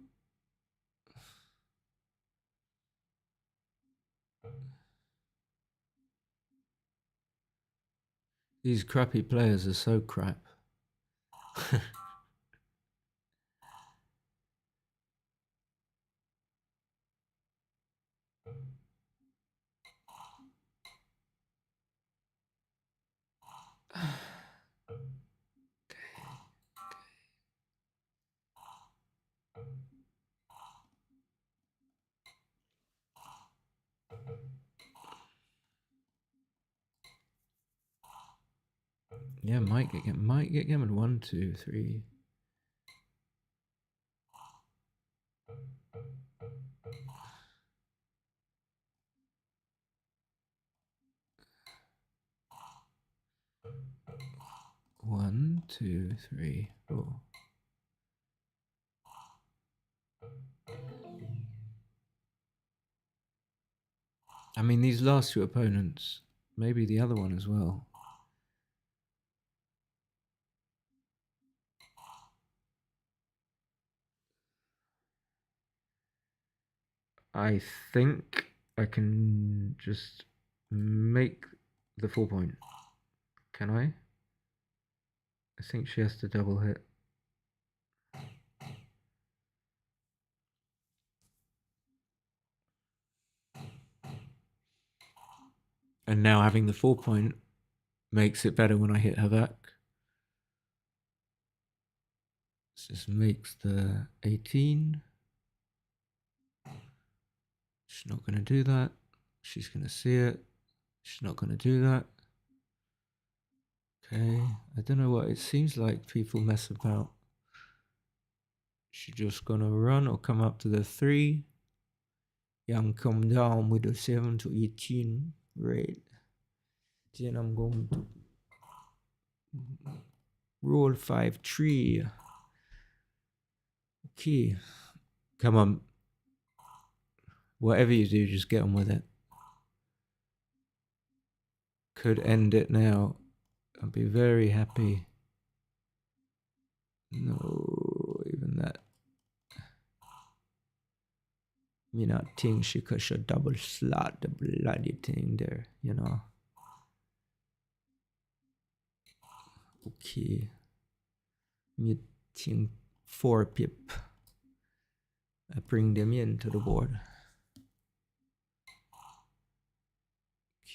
These crappy players are so crap. Yeah, might get gammon 1, 2, 3. One, two, three, four. I mean, these last two opponents, maybe the other one as well. I think I can just make the 4 point. Can I? I think she has to double hit. And now having the 4 point makes it better when I hit her back. This just makes the 18. She's not going to do that. She's going to see it. She's not going to do that. Okay, I don't know what it seems like people mess about. She's just going to run or come up to the 3. Young come down with the 7 to 18. Right. Then I'm going to roll 5, 3. Okay. Come on. Whatever you do, just get on with it. Could end it now. I'd be very happy. No, even that. Me not think she could should double slot the bloody thing there, you know. Okay. Me think 4 pip. I bring them into the board.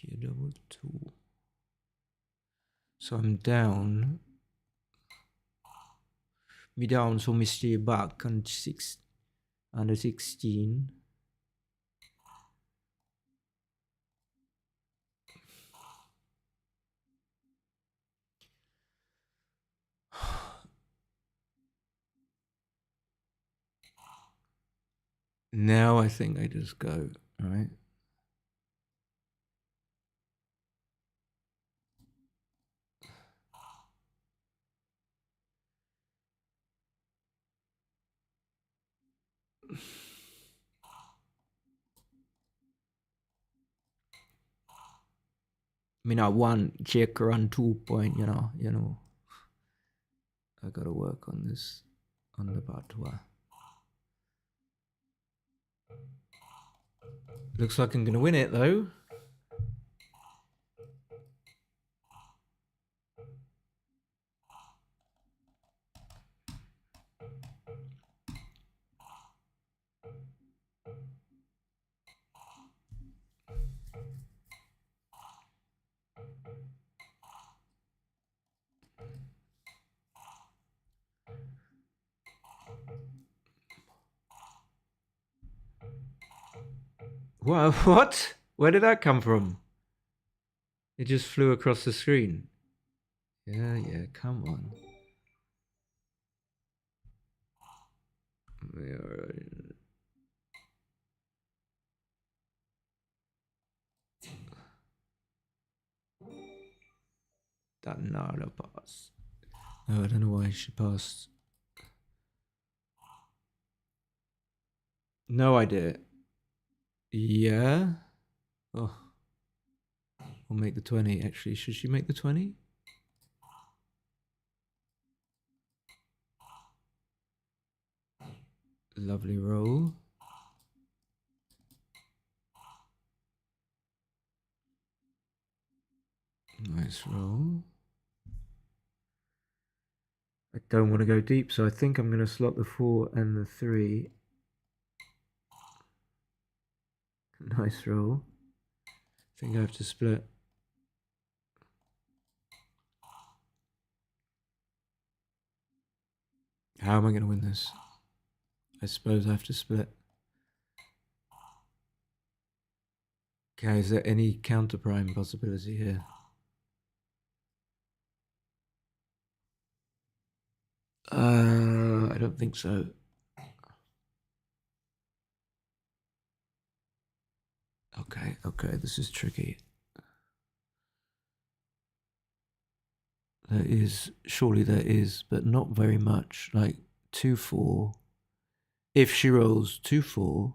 Okay, double 2. So I'm down. Me down, so me stay back on 6 under 16. Now I think I just go, all right? I mean, I want check run 2 point, you know. I gotta work on this, on the patois. Looks like I'm gonna win it though. What? Where did that come from? It just flew across the screen. Yeah, come on. That not a pass. No, I don't know why she passed. No idea. Yeah. Oh. We'll make the 20. Actually, should she make the 20? Lovely roll. Nice roll. I don't want to go deep, so I think I'm going to slot the 4 and the 3. Nice roll. I think I have to split. How am I going to win this? I suppose I have to split. Okay, is there any counter prime possibility here? I don't think so. Okay, this is tricky. Surely there is, but not very much. Like 2-4. If she rolls 2-4,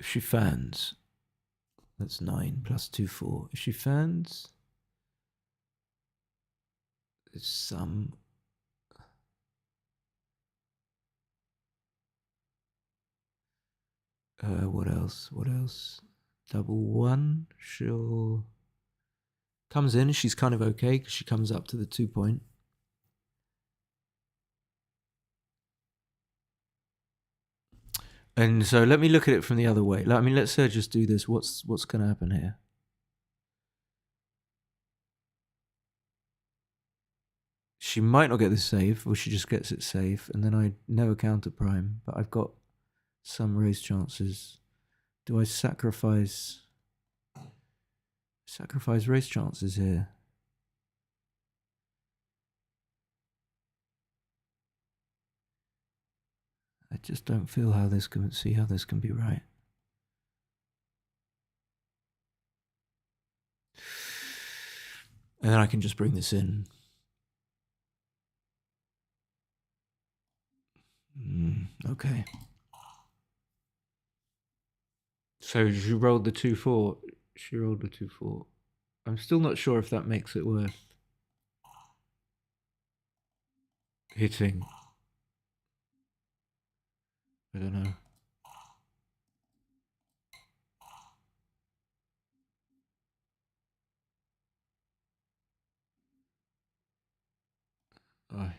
if she fans, that's 9 plus 2-4. If she fans, there's some. What else? Double 1. She'll comes in. She's kind of okay because she comes up to the 2 point. And so let me look at it from the other way. I mean, let's just do this. What's going to happen here? She might not get this save, or she just gets it safe, and then I never counter prime, but I've got some raise chances. Do I sacrifice raise chances here? I just don't feel how this can be right. And then I can just bring this in. Okay. So she rolled the 2-4. She rolled the 2-4. I'm still not sure if that makes it worth hitting. I don't know. Aye.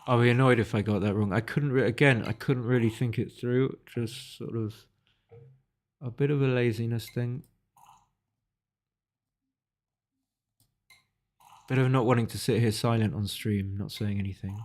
I'll be annoyed if I got that wrong. I couldn't really think it through. Just sort of a bit of a laziness thing. Bit of not wanting to sit here silent on stream, not saying anything.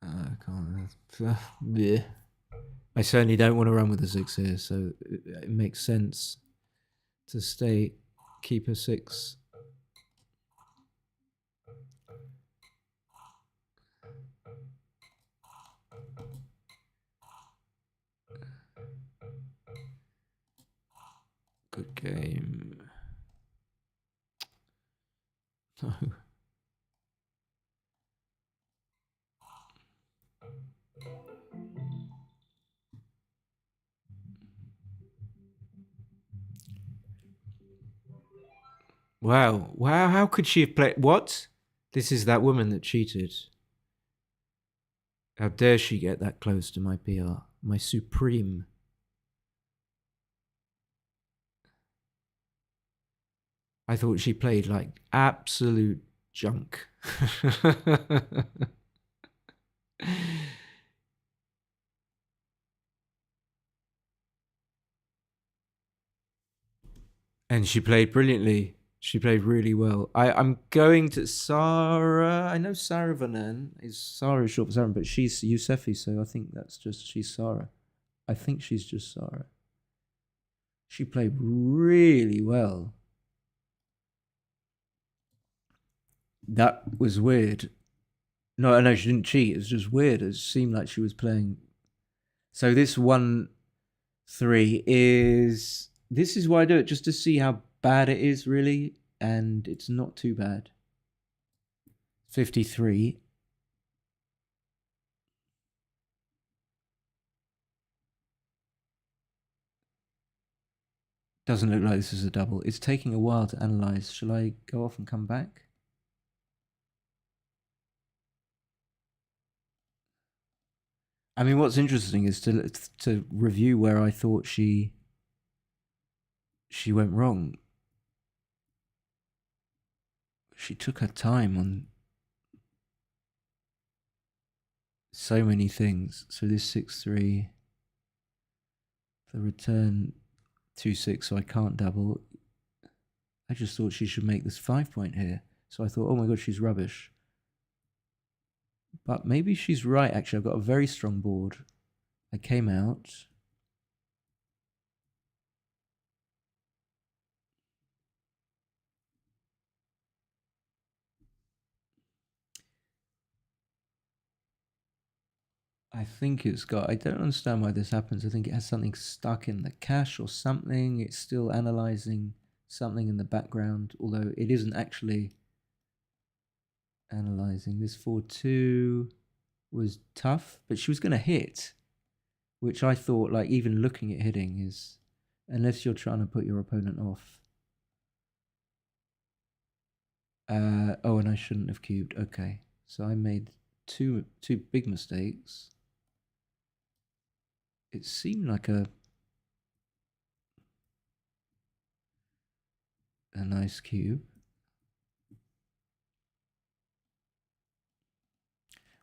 I can't. Yeah. I certainly don't want to run with a 6 here, so it makes sense to stay, keep a 6. Good game. No. Wow. Wow, how could she have played? What? This is that woman that cheated. How dare she get that close to my PR? My supreme. I thought she played like absolute junk. And she played brilliantly. She played really well. I'm going to Sarah. I know Sarah Vanen is Sarah is short for Sarah, but she's Yousefi, so I think that's just she's Sarah. I think she's just Sarah. She played really well. That was weird. No, she didn't cheat. It was just weird. It seemed like she was playing. So this 1-3 is. This is why I do it, just to see how bad it is, really. And it's not too bad. 53. Doesn't look like this is a double. It's taking a while to analyze. Shall I go off and come back? I mean, what's interesting is to review where I thought she went wrong. She took her time on so many things. So this 6-3, the return 2-6, so I can't double. I just thought she should make this 5-point here. So I thought, oh my god, she's rubbish. But maybe she's right, actually. I've got a very strong board. I came out. I think it's got, I don't understand why this happens. I think it has something stuck in the cache or something. It's still analyzing something in the background, although it isn't actually analyzing. This 4-2 was tough, but she was going to hit, which I thought, like, even looking at hitting is, unless you're trying to put your opponent off. Oh, and I shouldn't have cubed. Okay, so I made two big mistakes. It seemed like a nice cube.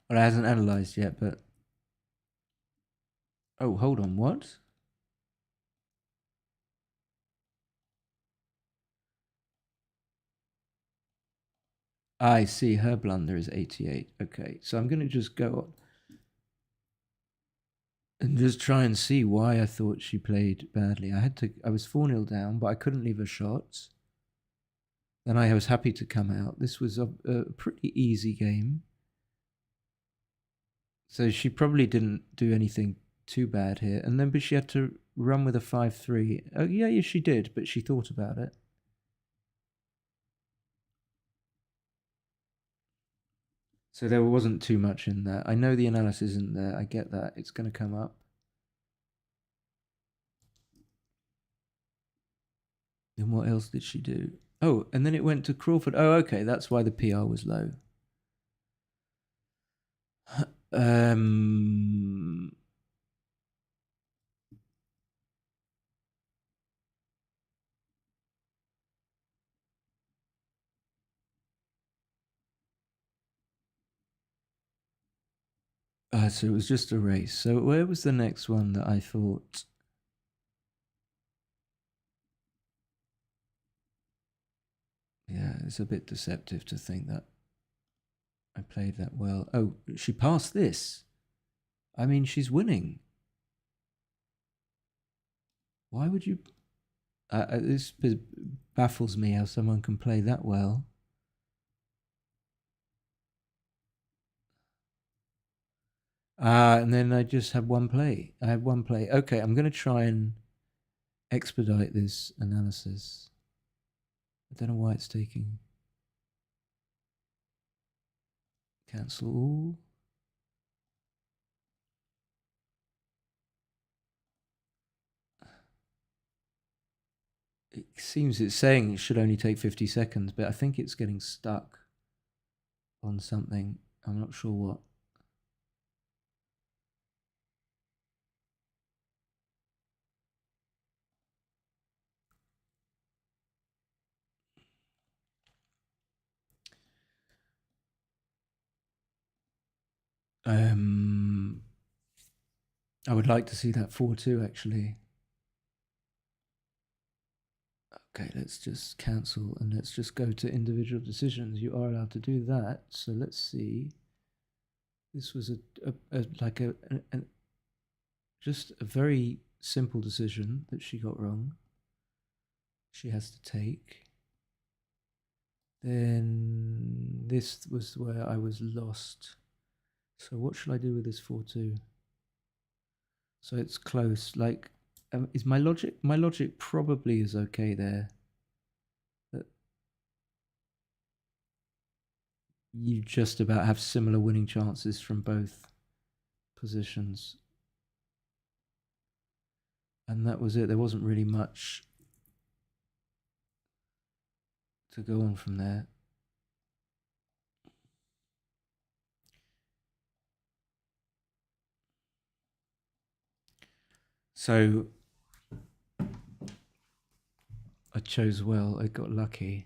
Well, it hasn't analyzed yet, but... Oh, hold on, what? I see, her blunder is 88. Okay, so I'm going to just go and just try and see why I thought she played badly. I was 4-0 down, but I couldn't leave her shots. Then I was happy to come out. This was a pretty easy game. So she probably didn't do anything too bad here. And then, but she had to run with a 5-3. Oh, yeah, she did, but she thought about it. So there wasn't too much in there. I know the analysis isn't there. I get that. It's going to come up. Then what else did she do? Oh, and then it went to Crawford. Oh, okay. That's why the PR was low. So it was just a race. So where was the next one that I thought? Yeah, it's a bit deceptive to think that I played that well. Oh, she passed this. I mean, she's winning. Why would you? This baffles me how someone can play that well. And then I just had one play. I had one play. Okay, I'm going to try and expedite this analysis. I don't know why it's taking. Cancel all. It seems it's saying it should only take 50 seconds, but I think it's getting stuck on something. I'm not sure what. I would like to see that 4-2 actually. Okay, let's just cancel and let's just go to individual decisions. You are allowed to do that. So let's see. This was just a very simple decision that she got wrong. She has to take. Then this was where I was lost. So what should I do with this 4-2? So it's close. Like, is my logic? My logic probably is okay there. That you just about have similar winning chances from both positions. And that was it. There wasn't really much to go on from there. So I chose well. I got lucky.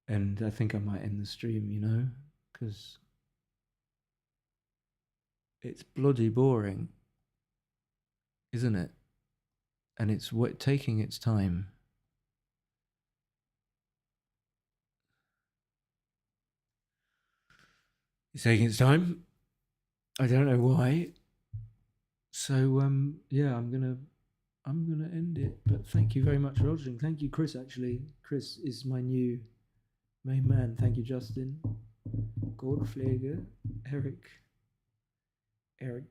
And I think I might end the stream, you know, because it's bloody boring, isn't it? And it's taking its time. It's taking its time. I don't know why. So yeah, I'm gonna end it. But thank you very much for watching. Thank you, Chris. Actually, Chris is my new main man. Thank you, Justin, Goldflager, Eric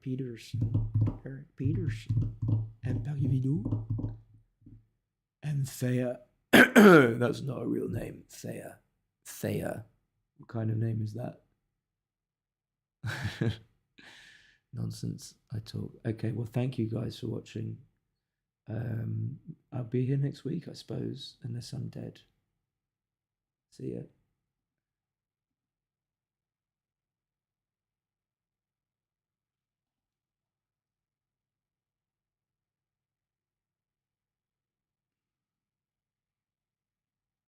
Peterson, and Parividou, and Thea. That's not a real name. Thea. What kind of name is that? Nonsense. I talk. Okay, well, thank you guys for watching. I'll be here next week, I suppose, unless I'm dead. See ya.